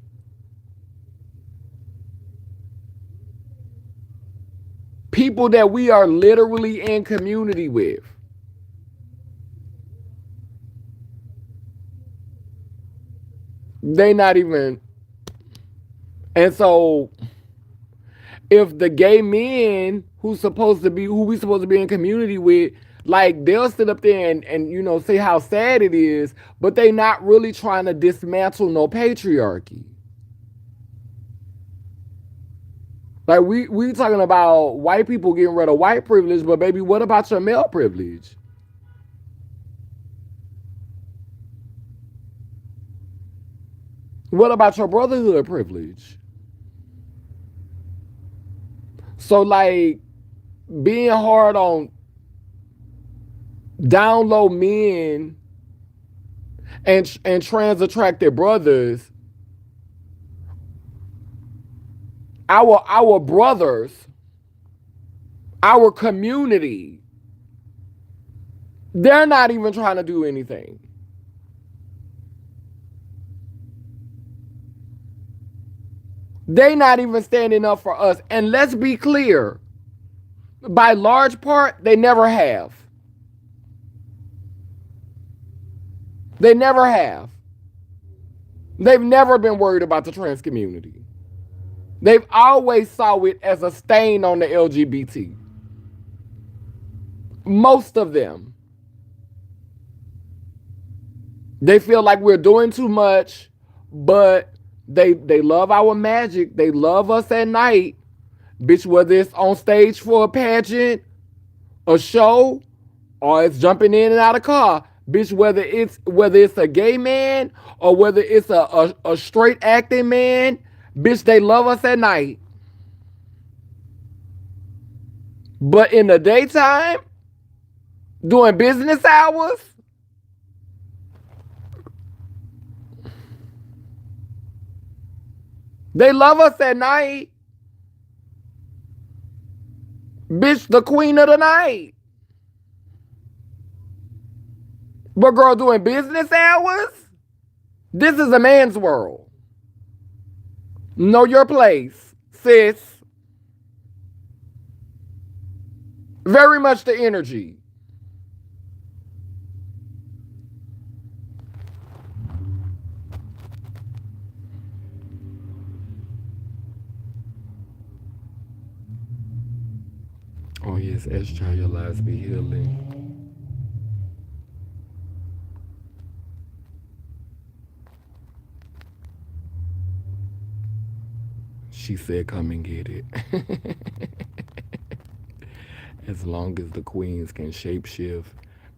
People that we are literally in community with. They not even. And so if the gay men who we supposed to be in community with, like, they'll sit up there and say how sad it is, but they not really trying to dismantle no patriarchy. Like, we talking about white people getting rid of white privilege, but baby, what about your male privilege? What about your brotherhood privilege? So, like, being hard on down low men and trans attracted brothers, our brothers, our community, they're not even trying to do anything. They not even standing up for us. And let's be clear, by large part, they never have. They never have. They've never been worried about the trans community. They've always saw it as a stain on the LGBT. Most of them. They feel like we're doing too much, but they love our magic. They love us at night. Bitch, whether it's on stage for a pageant, a show, or it's jumping in and out of car. Bitch, whether it's a gay man or whether it's a straight acting man, bitch, they love us at night. But in the daytime, during business hours, they love us at night. Bitch, the queen of the night. But girl, doing business hours, this is a man's world. Know your place, sis. Very much the energy. Oh yes, child, your lives be healing. She said, come and get it. As long as the queens can shapeshift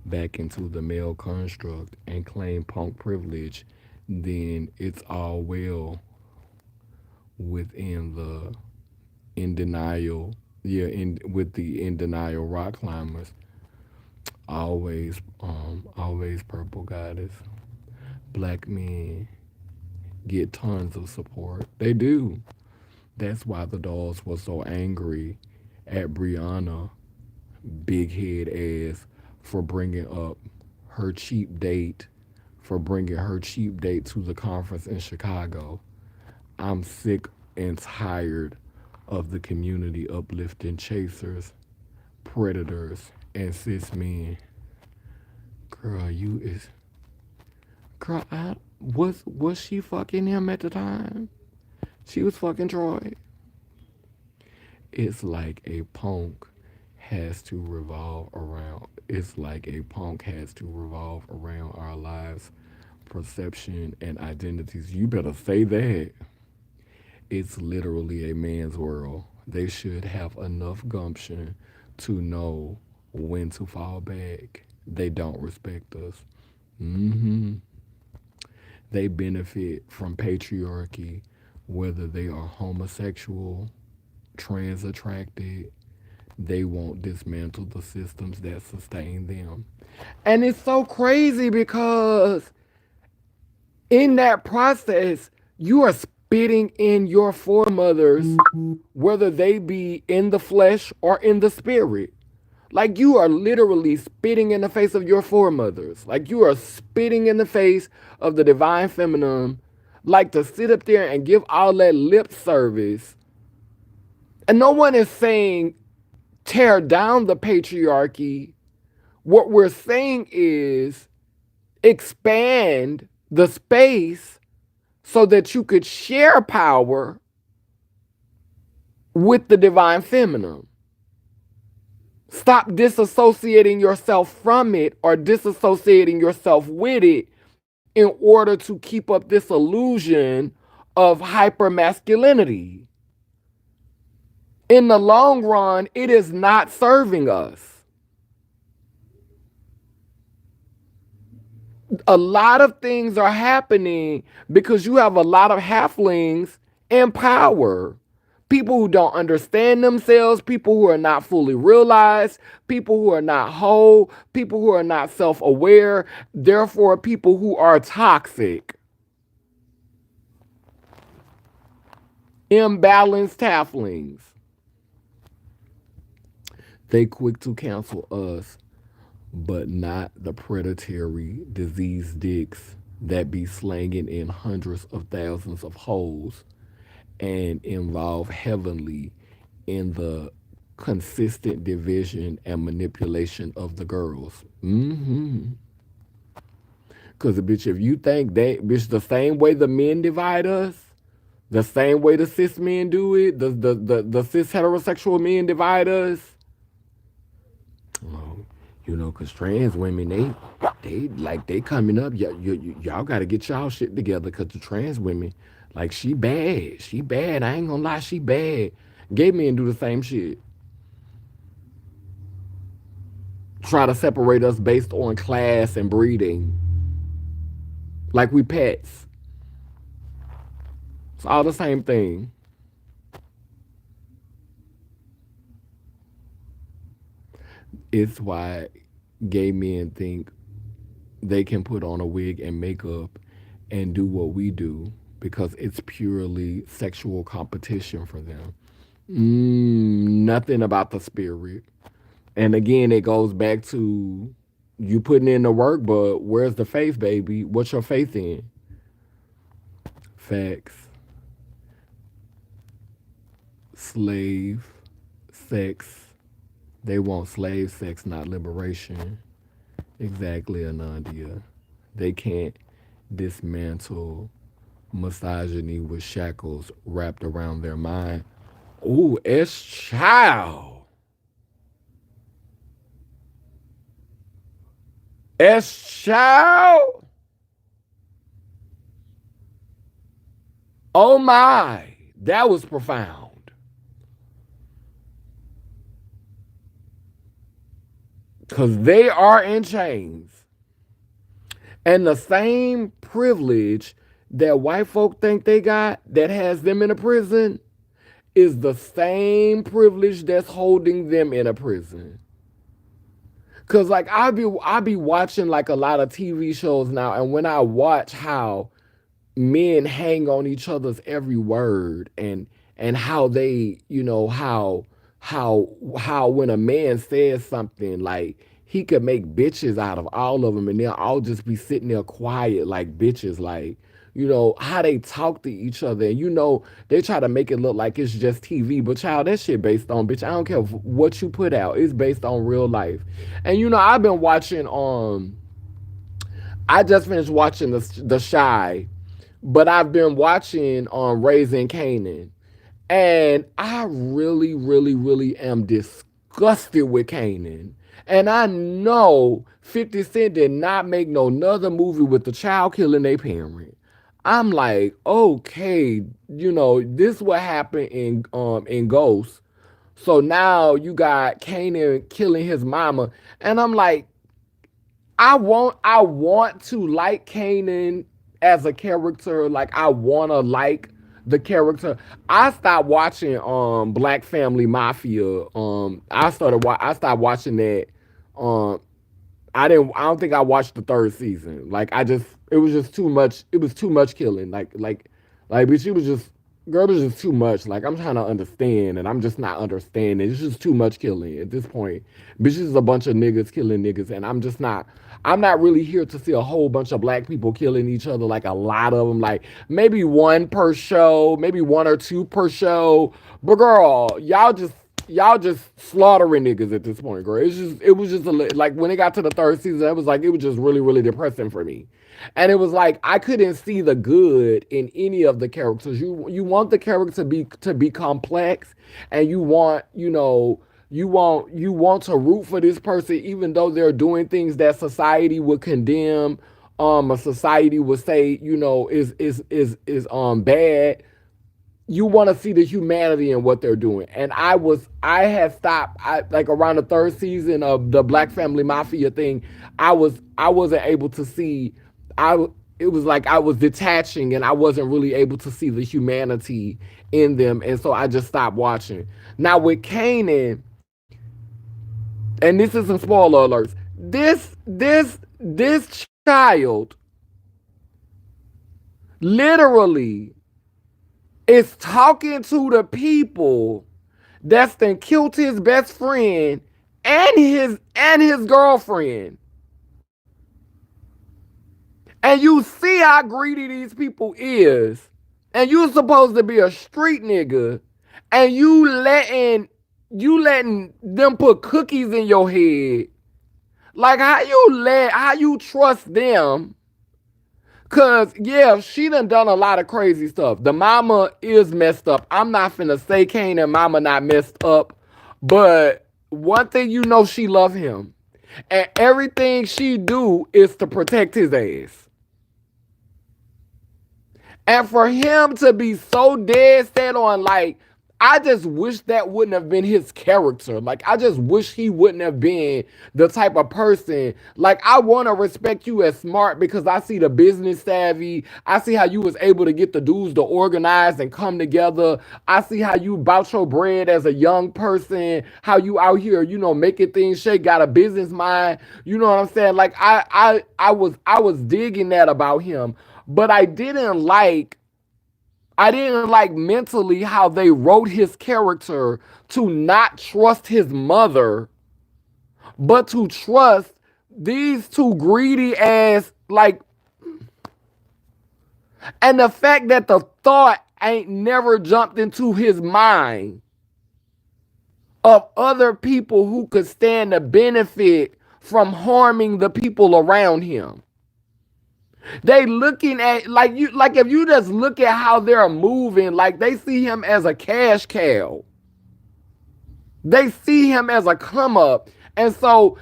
back into the male construct and claim punk privilege, then it's all well within the in denial, with the in denial rock climbers. Always purple goddess. Black men get tons of support. They do. That's why the dolls were so angry at Brianna, big head ass, for bringing up her cheap date, to the conference in Chicago. I'm sick and tired of the community uplifting chasers, predators, and cis men. Girl, you is girl. Was she fucking him at the time? She was fucking Troy. It's like a punk has to revolve around. It's like a punk has to revolve around our lives, perception, and identities. You better say that. It's literally a man's world. They should have enough gumption to know when to fall back. They don't respect us. Mm-hmm. They benefit from patriarchy, whether they are homosexual, trans attracted. They won't dismantle the systems that sustain them. And it's so crazy because in that process, you are spitting in your foremothers, whether they be in the flesh or in the spirit. Like you are literally spitting in the face of your foremothers. Like you are spitting in the face of the divine feminine. Like to sit up there and give all that lip service. And no one is saying tear down the patriarchy. What we're saying is expand the space so that you could share power with the divine feminine. Stop disassociating yourself from it or disassociating yourself with it in order to keep up this illusion of hypermasculinity. In the long run, it is not serving us. A lot of things are happening because you have a lot of halflings in power. People who don't understand themselves, people who are not fully realized, people who are not whole, people who are not self aware, therefore, people who are toxic, imbalanced halflings. They quick to cancel us, but not the predatory disease dicks that be slanging in hundreds of thousands of holes and involve heavily in the consistent division and manipulation of the girls. Mm-hmm. Cause bitch, if you think that bitch the same way the men divide us, the same way the cis men do it, the cis heterosexual men divide us. Well, cause trans women they coming up. Y'all got to get y'all shit together. Cause the trans women, like she bad. I ain't gonna lie, she bad. Gay men do the same shit. Try to separate us based on class and breeding, like we pets. It's all the same thing. It's why gay men think they can put on a wig and makeup and do what we do because it's purely sexual competition for them. Nothing about the spirit. And again, it goes back to you putting in the work, but where's the faith, baby? What's your faith in? Facts. Slave sex. They want slave sex, not liberation. Exactly, Anandia. They can't dismantle misogyny with shackles wrapped around their mind. Ooh, it's child. It's child. Oh my. That was profound. Because they are in chains. And the same privilege that white folk think they got that has them in a prison is the same privilege that's holding them in a prison. Cause like I be watching like a lot of TV shows now, and when I watch how men hang on each other's every word and how they, how when a man says something, like he could make bitches out of all of them and they'll all just be sitting there quiet like bitches, like how they talk to each other, and they try to make it look like it's just TV, but child, that shit based on, bitch, I don't care what you put out, it's based on real life. And I've been watching I just finished watching the Shy, but I've been watching on Raising Canaan, and I really, really, really am disgusted with Canaan. And I know 50 Cent did not make no another movie with the child killing their parent. I'm like, okay, this what happened in Ghost. So now you got Kanan killing his mama, and I'm like, I want to like Kanan as a character. Like I wanna like the character. I stopped watching Black Family Mafia. I stopped watching that. Um I don't think I watched the third season. Like it was just too much. It was too much killing. But she was just, girl, it was just too much. Like I'm trying to understand and I'm just not understanding. It's just too much killing at this point. Bitches is a bunch of niggas killing niggas, and I'm not really here to see a whole bunch of black people killing each other, like a lot of them, like maybe one per show, maybe one or two per show. But girl, y'all just slaughtering niggas at this point, girl. It was just like when it got to the third season, it was just really, really depressing for me. And it was like I couldn't see the good in any of the characters. You want the character to be complex, and you want to root for this person even though they're doing things that society would condemn, a society would say, is bad. you want to see the humanity in what they're doing. And I had stopped. I like around the third season of the Black Family Mafia thing. I wasn't able to see. I It was like I was detaching, and I wasn't really able to see the humanity in them, and so I just stopped watching. Now with Kanan, and this is some spoiler alerts. This child literally is talking to the people that's then killed his best friend and his girlfriend. And you see how greedy these people is. And you supposed to be a street nigga. And you letting them put cookies in your head. Like how you trust them. Cause yeah, she done a lot of crazy stuff. The mama is messed up. I'm not finna say Kane and mama not messed up. But one thing you know, she love him. And everything she do is to protect his ass. And for him to be so dead set on, like, I just wish that wouldn't have been his character. Like, I just wish he wouldn't have been the type of person. Like, I want to respect you as smart because I see the business savvy. I see how you was able to get the dudes to organize and come together. I see how you bout your bread as a young person. How you out here, making things shake. Got a business mind. You know what I'm saying? Like, I was digging that about him. But I didn't like mentally how they wrote his character to not trust his mother, but to trust these two greedy ass, like, and the fact that the thought ain't never jumped into his mind of other people who could stand to benefit from harming the people around him. They looking at like if you just look at how they're moving, like they see him as a cash cow. They see him as a come up. And so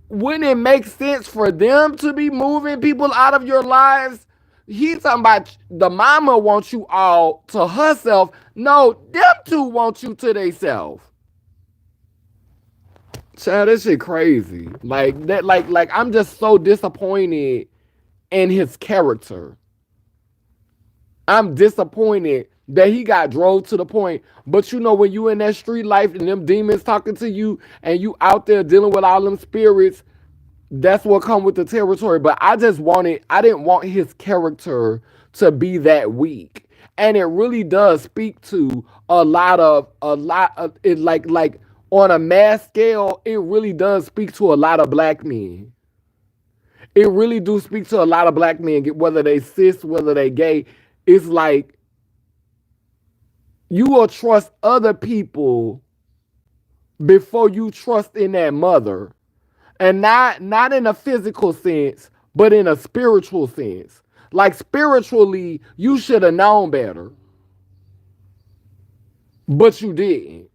wouldn't it make sense for them to be moving people out of your lives? He's talking about the mama wants you all to herself. No, them two want you to themselves. Child, this shit crazy. Like that, like I'm just so disappointed in his character. I'm disappointed that he got drove to the point. But when you in that street life and them demons talking to you and you out there dealing with all them spirits, that's what come with the territory. But I didn't want his character to be that weak. And it really does speak to a lot of it, like on a mass scale, it really does speak to a lot of black men. It really do speak to a lot of black men, whether they cis, whether they gay. It's like you will trust other people before you trust in that mother. And not in a physical sense, but in a spiritual sense. Like spiritually, you should have known better. But you didn't.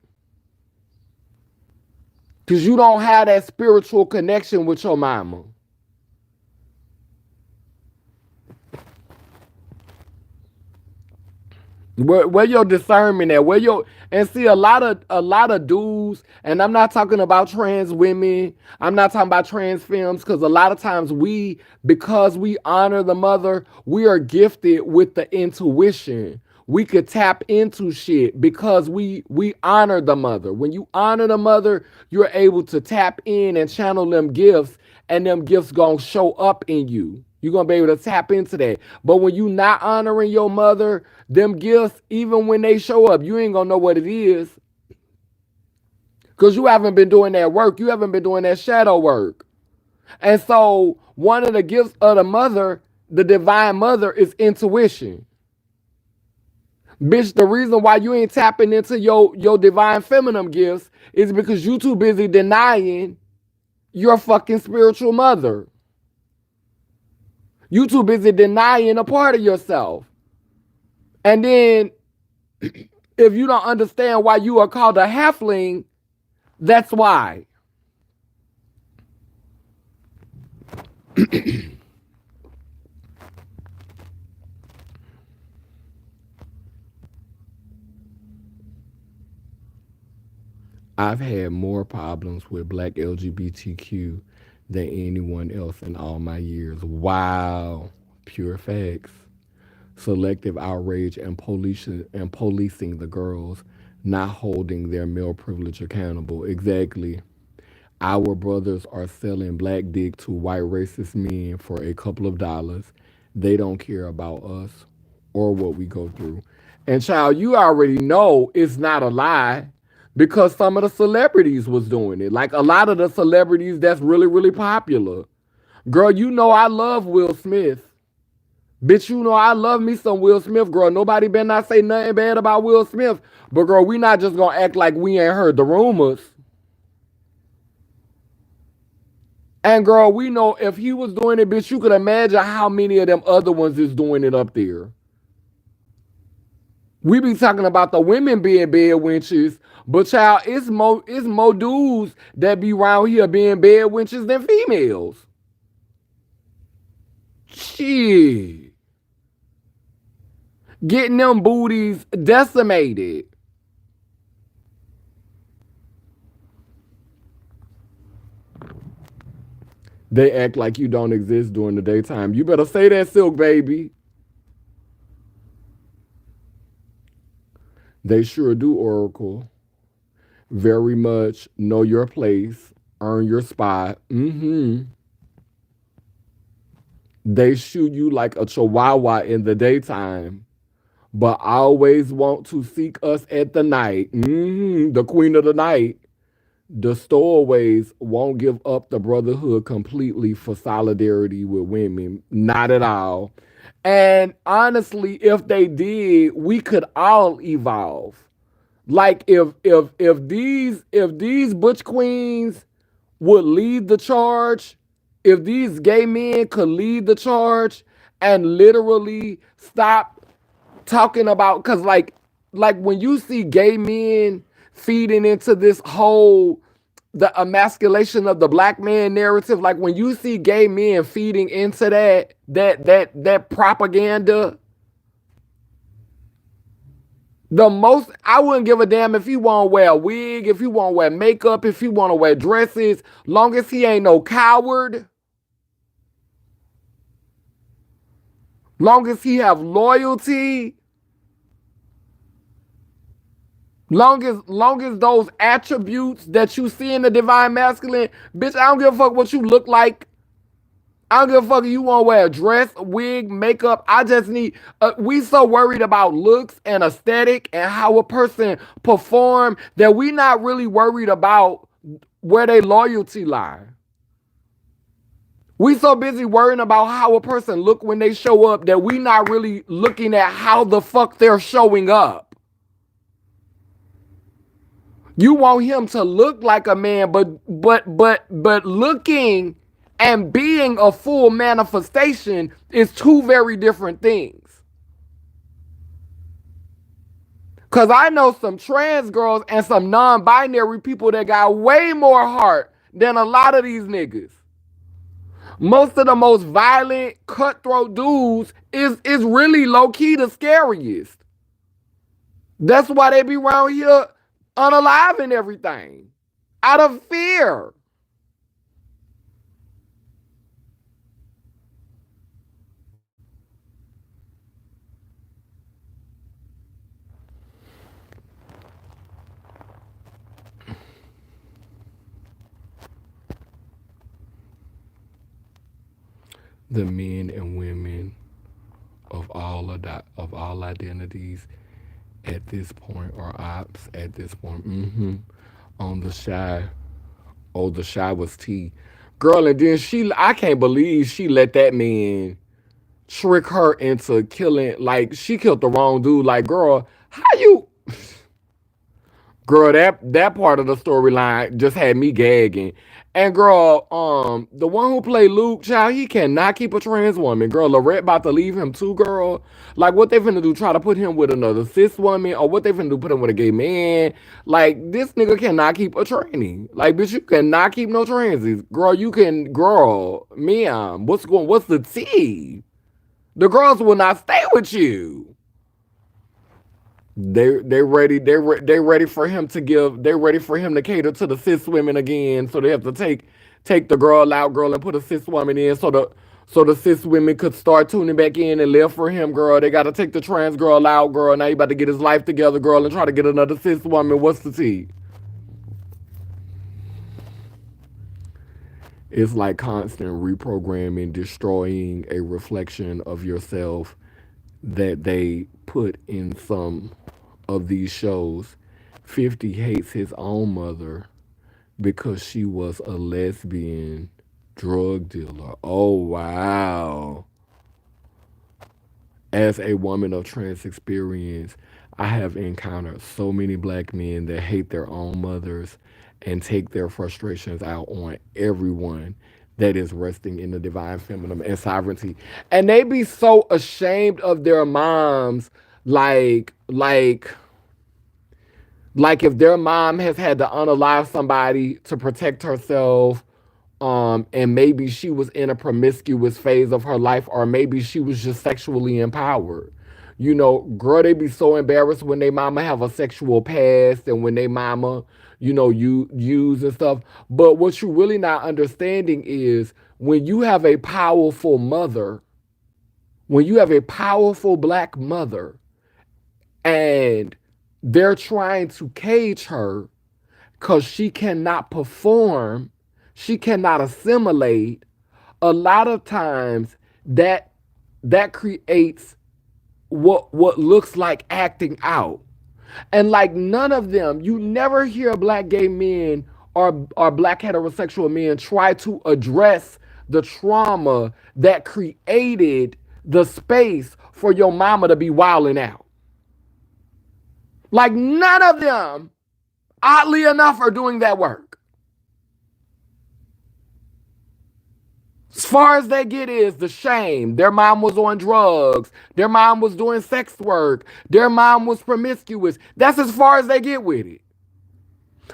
Because you don't have that spiritual connection with your mama. Where your discernment at? And see a lot of dudes, and I'm not talking about trans women. I'm not talking about trans femmes, because a lot of times because we honor the mother, we are gifted with the intuition. We could tap into shit because we honor the mother. When you honor the mother, you're able to tap in and channel them gifts, and them gifts gonna show up in you. You're gonna be able to tap into that. But when you not honoring your mother, them gifts, even when they show up, you ain't gonna know what it is. Because you haven't been doing that work. You haven't been doing that shadow work. And so one of the gifts of the mother, the divine mother, is intuition. Bitch, the reason why you ain't tapping into your divine feminine gifts is because you too busy denying your fucking spiritual mother. You too busy denying a part of yourself. And then if you don't understand why you are called a halfling, that's why. I've had more problems with black LGBTQ than anyone else in all my years. Wow. Pure facts. Selective outrage and policing the girls, not holding their male privilege accountable. Exactly. Our brothers are selling black dick to white racist men for a couple of dollars. They don't care about us or what we go through. And child, you already know it's not a lie because some of the celebrities was doing it. Like a lot of the celebrities that's really, really popular. Girl, you know I love Will Smith. Bitch, you know I love me some Will Smith, girl. Nobody better not say nothing bad about Will Smith. But girl, we not just gonna act like we ain't heard the rumors. And girl, we know if he was doing it, bitch, you could imagine how many of them other ones is doing it up there. We be talking about the women being bed wenches, but child, it's more dudes that be around here being bed wenches than females. Shit. Getting them booties decimated. They act like you don't exist during the daytime. You better say that, Silk Baby. They sure do, Oracle. Very much know your place, earn your spot. They shoot you like a chihuahua in the daytime, but always want to seek us at the night. The queen of the night. The stowaways won't give up the brotherhood completely for solidarity with women. Not at all. And honestly, if they did, we could all evolve. Like if these butch queens would lead the charge, if these gay men could lead the charge and literally stop talking about, because like when you see gay men feeding into this whole the emasculation of the black man narrative, like when you see gay men feeding into that propaganda, the most, I wouldn't give a damn if he want to wear a wig, if he want to wear makeup, if he want to wear dresses, long as he ain't no coward, long as he have loyalty, long as those attributes that you see in the divine masculine, bitch, I don't give a fuck what you look like. I don't give a fuck if you want to wear a dress, wig, makeup. I just need. We so worried about looks and aesthetic and how a person perform that we not really worried about where their loyalty lie. We so busy worrying about how a person look when they show up that we not really looking at how the fuck they're showing up. You want him to look like a man, but looking and being a full manifestation is two very different things. Cause I know some trans girls and some non-binary people that got way more heart than a lot of these niggas. Most of the most violent, cutthroat dudes is really low-key the scariest. That's why they be around here unalive and everything. Out of fear. The men and women of all identities at this point or ops at this point. On the shy. Oh, the shy was T. Girl, and then I can't believe she let that man trick her into killing, like she killed the wrong dude. Like, girl, how you girl, that part of the storyline just had me gagging. And girl, the one who played Luke, child, he cannot keep a trans woman. Girl, Lorette about to leave him too, girl. Like, what they finna do? Try to put him with another cis woman, or what they finna do? Put him with a gay man? Like, this nigga cannot keep a tranny. Like, bitch, you cannot keep no transies, girl. You can, girl, ma'am. What's the tea? The girls will not stay with you. They ready for him to give. They ready for him to cater to the cis women again. So they have to take the girl out girl and put a cis woman in. So the cis women could start tuning back in and live for him, girl. They got to take the trans girl out, girl. Now you about to get his life together, girl, and try to get another cis woman. What's the tea? It's like constant reprogramming, destroying a reflection of yourself that they put in some of these shows. 50 hates his own mother because she was a lesbian drug dealer. Oh, wow. As a woman of trans experience, I have encountered so many black men that hate their own mothers and take their frustrations out on everyone that is resting in the divine feminine and sovereignty. And they be so ashamed of their moms, like if their mom has had to unalive somebody to protect herself, and maybe she was in a promiscuous phase of her life, or maybe she was just sexually empowered. You know, girl, they be so embarrassed when they mama have a sexual past and when they mama, you use and stuff. But what you really not understanding is when you have a powerful mother, when you have a powerful black mother, and they're trying to cage her because she cannot perform, she cannot assimilate. A lot of times that creates what looks like acting out. And like none of them, you never hear black gay men or black heterosexual men try to address the trauma that created the space for your mama to be wilding out. Like none of them, oddly enough, are doing that work. As far as they get is the shame. Their mom was on drugs. Their mom was doing sex work. Their mom was promiscuous. That's as far as they get with it.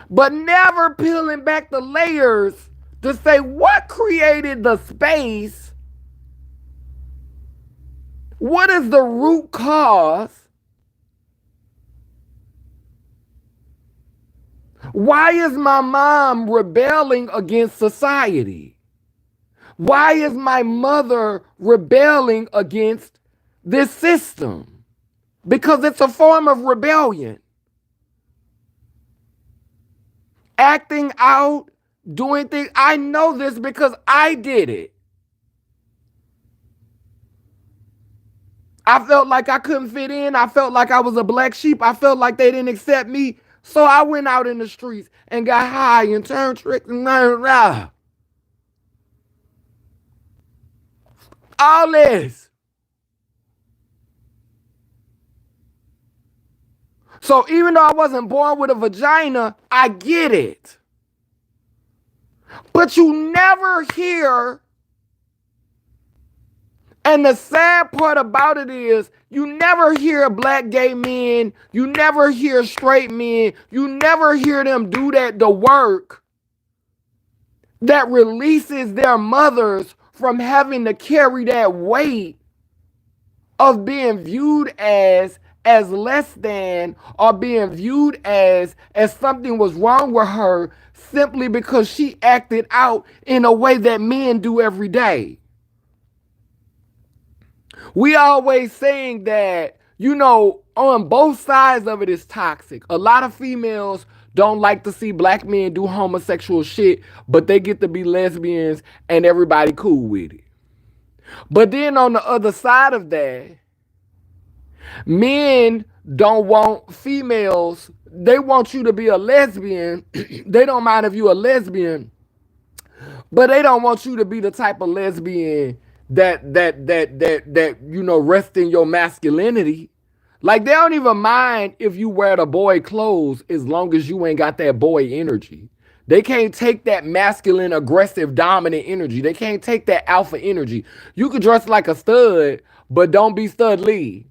But never peeling back the layers to say what created the space. What is the root cause? Why is my mom rebelling against society? Why is my mother rebelling against this system? Because it's a form of rebellion. Acting out, doing things. I know this because I did it. I felt like I couldn't fit in. I felt like I was a black sheep. I felt like they didn't accept me. So I went out in the streets and got high and turned tricks and all this. So even though I wasn't born with a vagina, I get it. But you never hear, and the sad part about it is, you never hear black gay men, you never hear straight men, you never hear them do the work that releases their mothers from having to carry that weight of being viewed as less than, or being viewed as something was wrong with her simply because she acted out in a way that men do every day. We always saying that, on both sides of it is toxic. A lot of females don't like to see black men do homosexual shit, but they get to be lesbians and everybody cool with it. But then on the other side of that, men don't want females. They want you to be a lesbian. They don't mind if you're a lesbian, but they don't want you to be the type of lesbian that rest in your masculinity. Like they don't even mind if you wear the boy clothes as long as you ain't got that boy energy. They can't take that masculine, aggressive, dominant energy. They can't take that alpha energy. You could dress like a stud, but don't be stud Lee.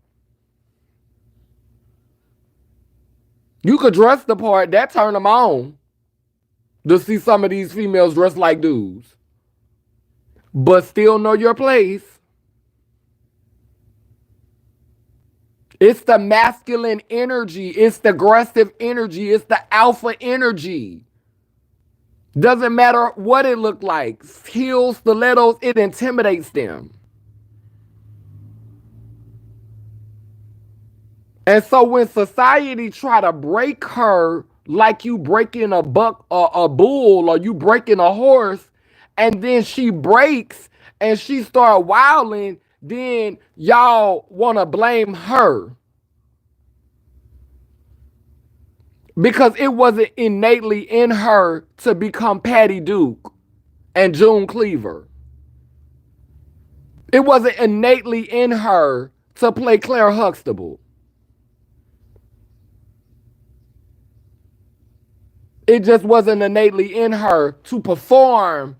You could dress the part, that turn them on to see some of these females dressed like dudes. But still know your place. It's the masculine energy. It's the aggressive energy. It's the alpha energy. Doesn't matter what it looked like. Heels, stilettos, it intimidates them. And so when society try to break her like you breaking a buck or a bull or you breaking a horse, and then she breaks and she start wilding, then y'all want to blame her because it wasn't innately in her to become Patty Duke and June Cleaver. It wasn't innately in her to play Claire Huxtable. It just wasn't innately in her to perform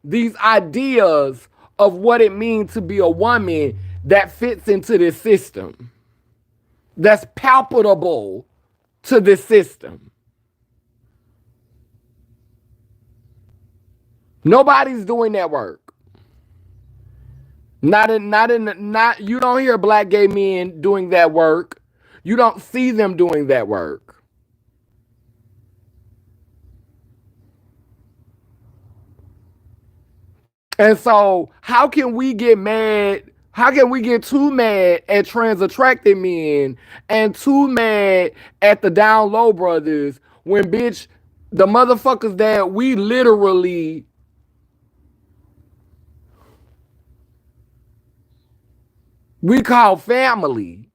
these ideas of what it means to be a woman that fits into this system, that's palpable to this system. Nobody's doing that work. Not you don't hear black gay men doing that work. You don't see them doing that work. And so, how can we get mad? How can we get too mad at trans attracted men and too mad at the down low brothers when, bitch, the motherfuckers that we literally we call family?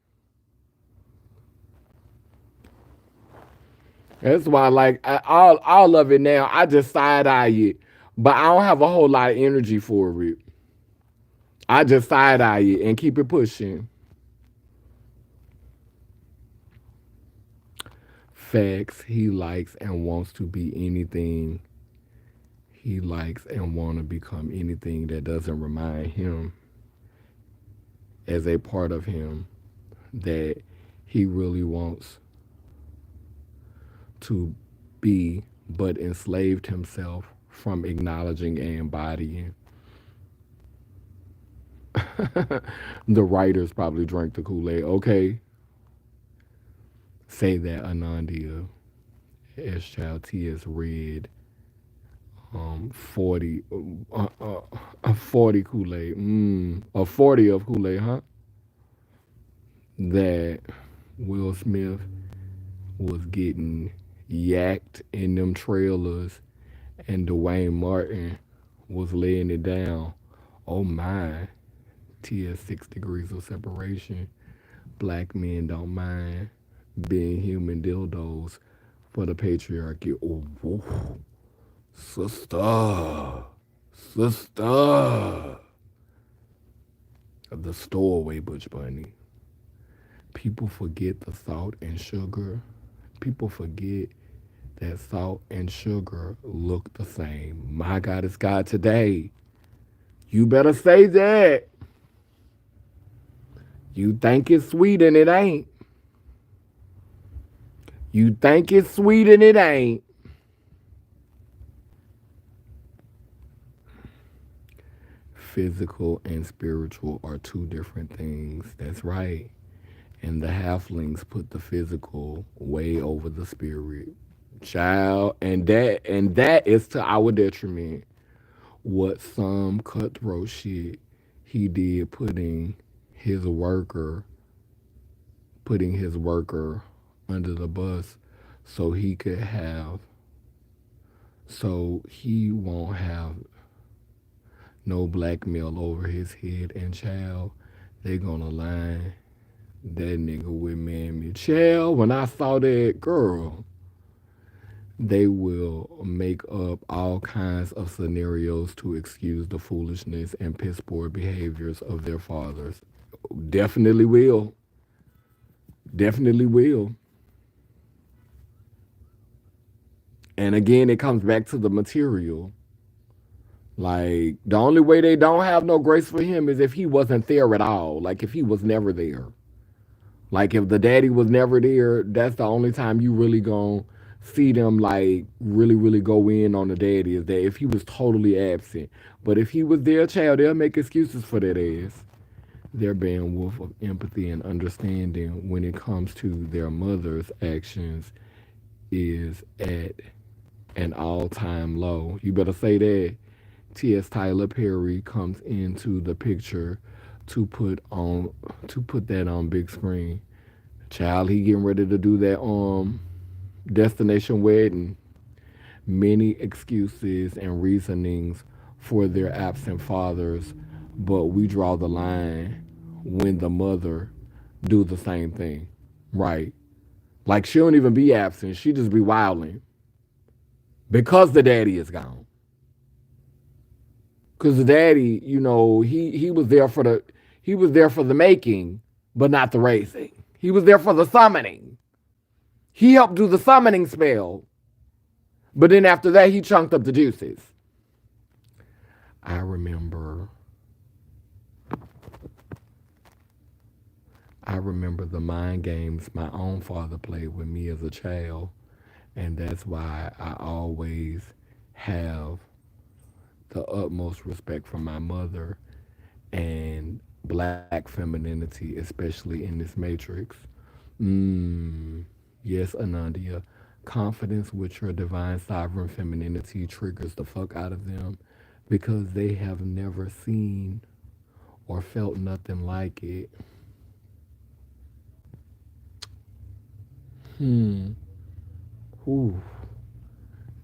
That's why, like, all of it now, I just side eye it, but I don't have a whole lot of energy for it. I just side eye it and keep it pushing. Facts. He likes and wants to be anything. He likes and want to become anything that doesn't remind him as a part of him that he really wants to be, but enslaved himself from acknowledging and embodying. The writers probably drank the Kool-Aid. Okay. Say that, Anandia. S Child T is red. 40, 40 Kool-Aid. A 40 of Kool-Aid, huh? That Will Smith was getting yacked in them trailers and Dwayne Martin was laying it down. Oh my. TS 6 degrees of separation. Black men don't mind being human dildos for the patriarchy. Oh, whoa. Sister. Sister. The stowaway Butch Bunny. People forget the salt and sugar. People forget that salt and sugar look the same. My God, it's God today. You better say that. You think it's sweet and it ain't. You think it's sweet and it ain't. Physical and spiritual are two different things. That's right. And the halflings put the physical way over the spirit. Child, and that is to our detriment. What some cutthroat shit he did his worker putting his worker under the bus so he could have so he won't have no blackmail over his head. And child, they gonna line that nigga with Mammy. Child, when I saw that girl, they will make up all kinds of scenarios to excuse the foolishness and piss poor behaviors of their fathers. Definitely will. Definitely will. And again, it comes back to the material. Like, the only way they don't have no grace for him is if he wasn't there at all. Like, if he was never there. Like, if the daddy was never there, that's the only time you really gonna see them, like, really, really go in on the daddy, is that if he was totally absent. But if he was there, child, they'll make excuses for that ass. Their bandwidth of empathy and understanding when it comes to their mother's actions is at an all-time low. You better say that. T.S. Tyler Perry comes into the picture to put on to put that on big screen. Child, he getting ready to do that destination wedding. Many excuses and reasonings for their absent fathers, but we draw the line when the mother do the same thing. Right. Like she don't even be absent. She just be wilding because the daddy is gone. Because the daddy, he was there for the making, but not the raising. He was there for the summoning. He helped do the summoning spell, but then after that, he chunked up the juices. I remember, I remember the mind games my own father played with me as a child, and that's why I always have the utmost respect for my mother and black femininity, especially in this matrix. Yes, Anandia. Confidence with your divine sovereign femininity triggers the fuck out of them because they have never seen or felt nothing like it. Ooh.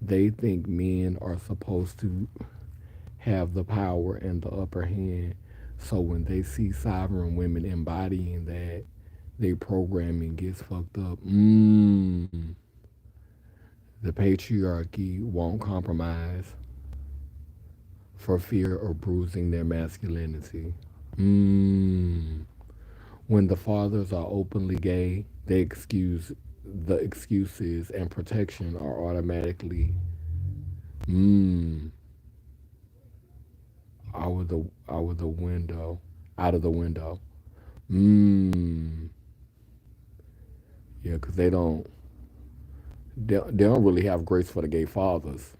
They think men are supposed to have the power and the upper hand. So when they see sovereign women embodying that, their programming gets fucked up. The patriarchy won't compromise for fear of bruising their masculinity. When the fathers are openly gay, the excuses and protection are automatically mm, out the window, out of the window. Mm, yeah, because they don't really have grace for the gay fathers.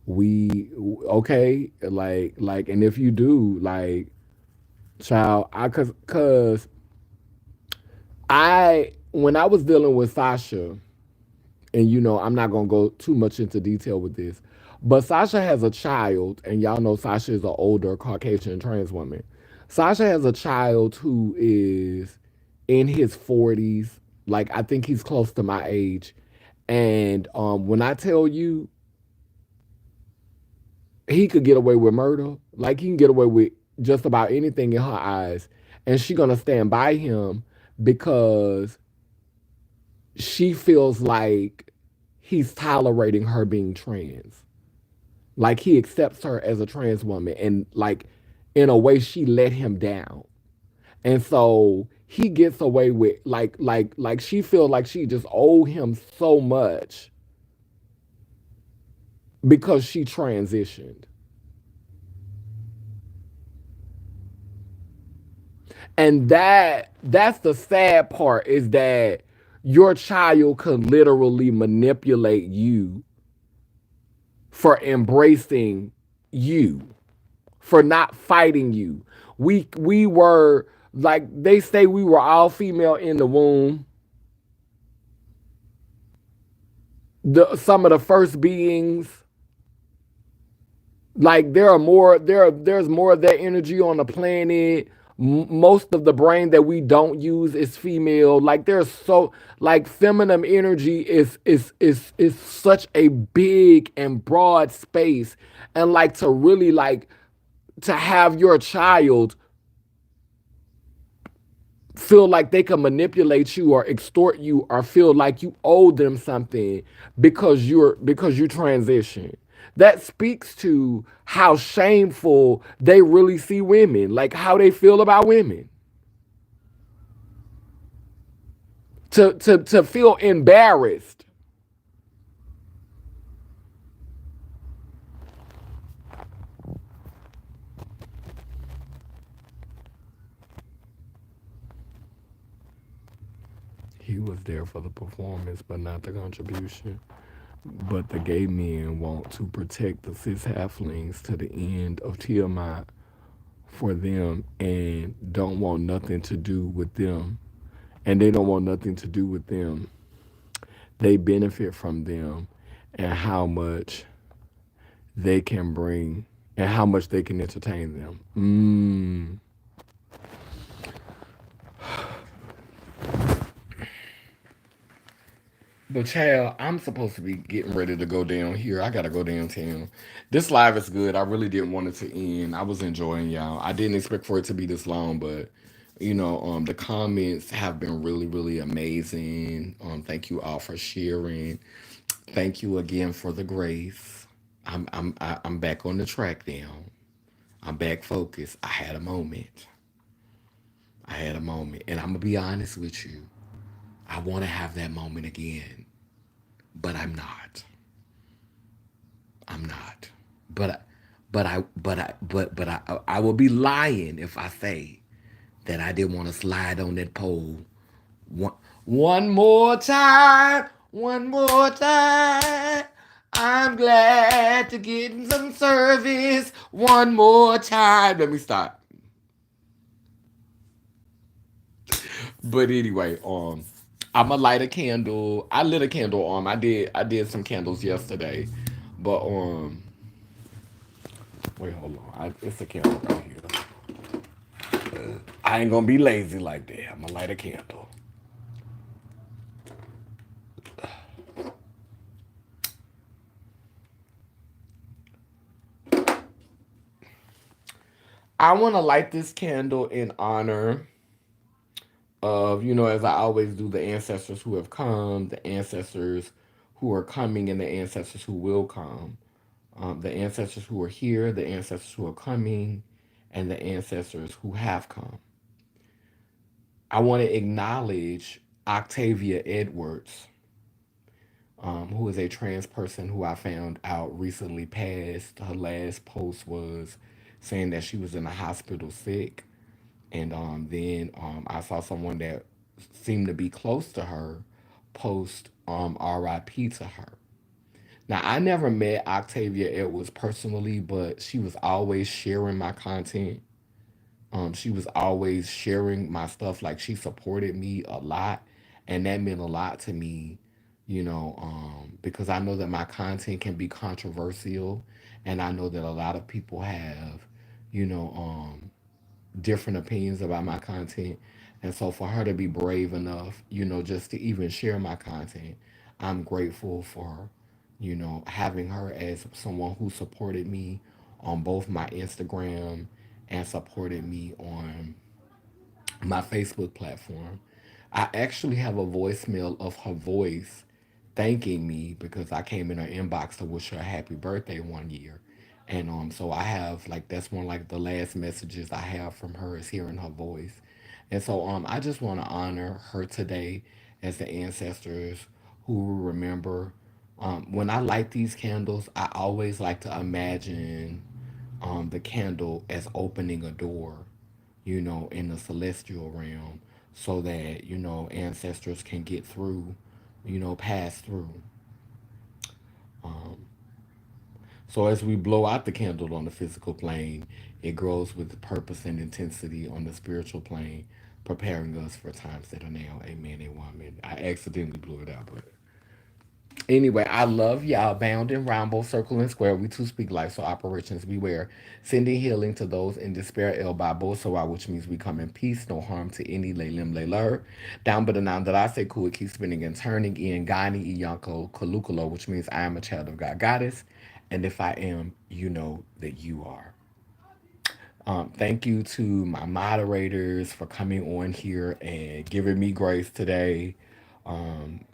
We okay, and if you do, child, cause I when I was dealing with Sasha, and I'm not gonna go too much into detail with this, but Sasha has a child, and y'all know Sasha is an older Caucasian trans woman. Sasha has a child who is in his 40s. Like I think he's close to my age, and when I tell you he could get away with murder, like he can get away with just about anything in her eyes, and she gonna stand by him because she feels like he's tolerating her being trans. Like he accepts her as a trans woman and like in a way she let him down. And so he gets away with like she feels like she just owed him so much because she transitioned. And that's the sad part is that your child could literally manipulate you for embracing you, for not fighting you. We were like they say we were all female in the womb. Some of the first beings, like there's more of that energy on the planet. Most of the brain that we don't use is female. Like there's so like feminine energy is such a big and broad space, and like to really like to have your child feel like they can manipulate you or extort you or feel like you owe them something because you transition. That speaks to how shameful they really see women, like how they feel about women. To feel embarrassed. He was there for the performance, but not the contribution. But the gay men want to protect the cis halflings to the end of Tiamat for them and don't want nothing to do with them, and they don't want nothing to do with them, they benefit from them and how much they can bring and how much they can entertain them. But child, I'm supposed to be getting ready to go down here. I gotta go downtown. This live is good. I really didn't want it to end. I was enjoying y'all. I didn't expect for it to be this long, but the comments have been really, really amazing. Thank you all for sharing. Thank you again for the grace. I'm back on the track now. I'm back focused. I had a moment. I had a moment, and I'm gonna be honest with you. I want to have that moment again, but I'm not. I'm not. But I will be lying if I say that I didn't want to slide on that pole one one more time, one more time. I'm glad to get some service one more time. Let me stop. But anyway, I'ma light a candle. I lit a candle. I did some candles yesterday, but wait, hold on. It's a candle right here. I ain't gonna be lazy like that. I'm gonna light a candle. I want to light this candle in honor of, as I always do, the ancestors who have come, the ancestors who are coming, and the ancestors who will come. The ancestors who are here, the ancestors who are coming, and the ancestors who have come. I want to acknowledge Octavia Edwards, who is a trans person who I found out recently passed. Her last post was saying that she was in the hospital sick. And then I saw someone that seemed to be close to her post RIP to her. Now, I never met Octavia Edwards personally, but she was always sharing my content. She was always sharing my stuff. Like, she supported me a lot, and that meant a lot to me, because I know that my content can be controversial, and I know that a lot of people have, you know, different opinions about my content. And so for her to be brave enough, just to even share my content, I'm grateful for, having her as someone who supported me on both my Instagram and supported me on my Facebook platform. I actually have a voicemail of her voice thanking me because I came in her inbox to wish her a happy birthday one year. And so I have like that's one like the last messages I have from her is hearing her voice. And so I just want to honor her today as the ancestors who will remember. When I light these candles, I always like to imagine the candle as opening a door, in the celestial realm so that, ancestors can get through, pass through. Um, so as we blow out the candle on the physical plane, it grows with purpose and intensity on the spiritual plane, preparing us for times that are now. Amen and woman. I accidentally blew it out, but anyway, I love y'all. Bound and Rambo, Circle and Square. We too speak life, so operations beware. Sending healing to those in despair, El Babo Sawa, which means we come in peace, no harm to any, lay lim lay lur. Down but the noun that I say cool, it keeps spinning and turning in Gani Iyanko Kalukalo, which means I am a child of God Goddess. And if I am, you know that you are. Thank you to my moderators for coming on here and giving me grace today.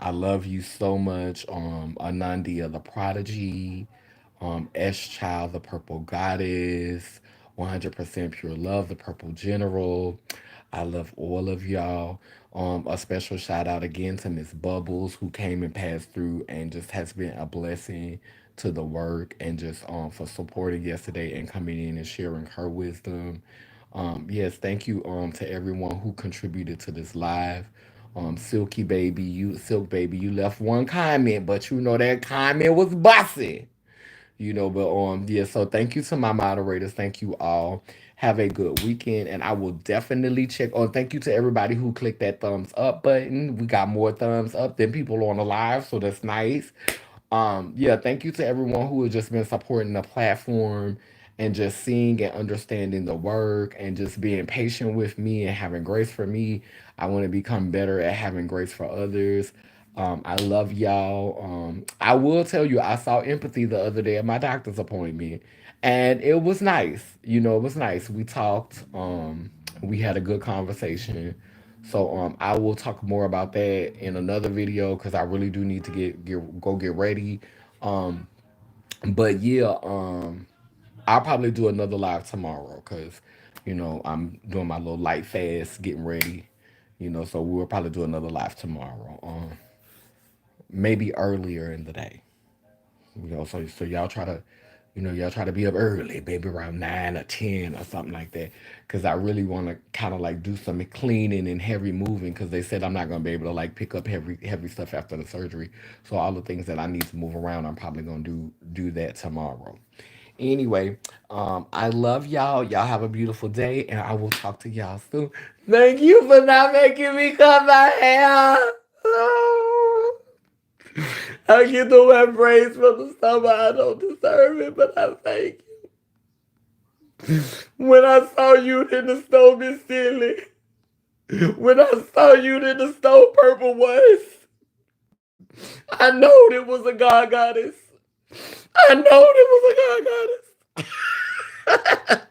I love you so much. Anandia the Prodigy, S Child the Purple Goddess, 100% Pure Love the Purple General. I love all of y'all. A special shout out again to Miss Bubbles who came and passed through and just has been a blessing to the work and just for supporting yesterday and coming in and sharing her wisdom. Yes, thank you to everyone who contributed to this live. Silk baby, you left one comment, but that comment was bossy. But yeah, so thank you to my moderators. Thank you all. Have a good weekend, and I will definitely check. Oh, thank you to everybody who clicked that thumbs up button. We got more thumbs up than people on the live, so that's nice. Yeah, thank you to everyone who has just been supporting the platform and just seeing and understanding the work and just being patient with me and having grace for me. I want to become better at having grace for others. I love y'all. I will tell you, I saw empathy the other day at my doctor's appointment, and it was nice. It was nice. We talked. We had a good conversation. So I will talk more about that in another video because I really do need to get ready. Um, but yeah, I'll probably do another live tomorrow because I'm doing my little light fast, getting ready. So we'll probably do another live tomorrow. Maybe earlier in the day. So y'all try to be up early, maybe around 9 or 10 or something like that, because I really want to kind of like do some cleaning and heavy moving, because they said I'm not gonna be able to like pick up heavy stuff after the surgery. So all the things that I need to move around, I'm probably gonna do that tomorrow. Anyway, I love y'all. Y'all have a beautiful day, and I will talk to y'all soon. Thank you for not making me cut my hair. I get the wet braids from the summer. I don't deserve it, but I thank you. When I saw you in the stove, Miss Silly. When I saw you in the stove, purple ones. I know it was a god goddess. I know it was a god goddess.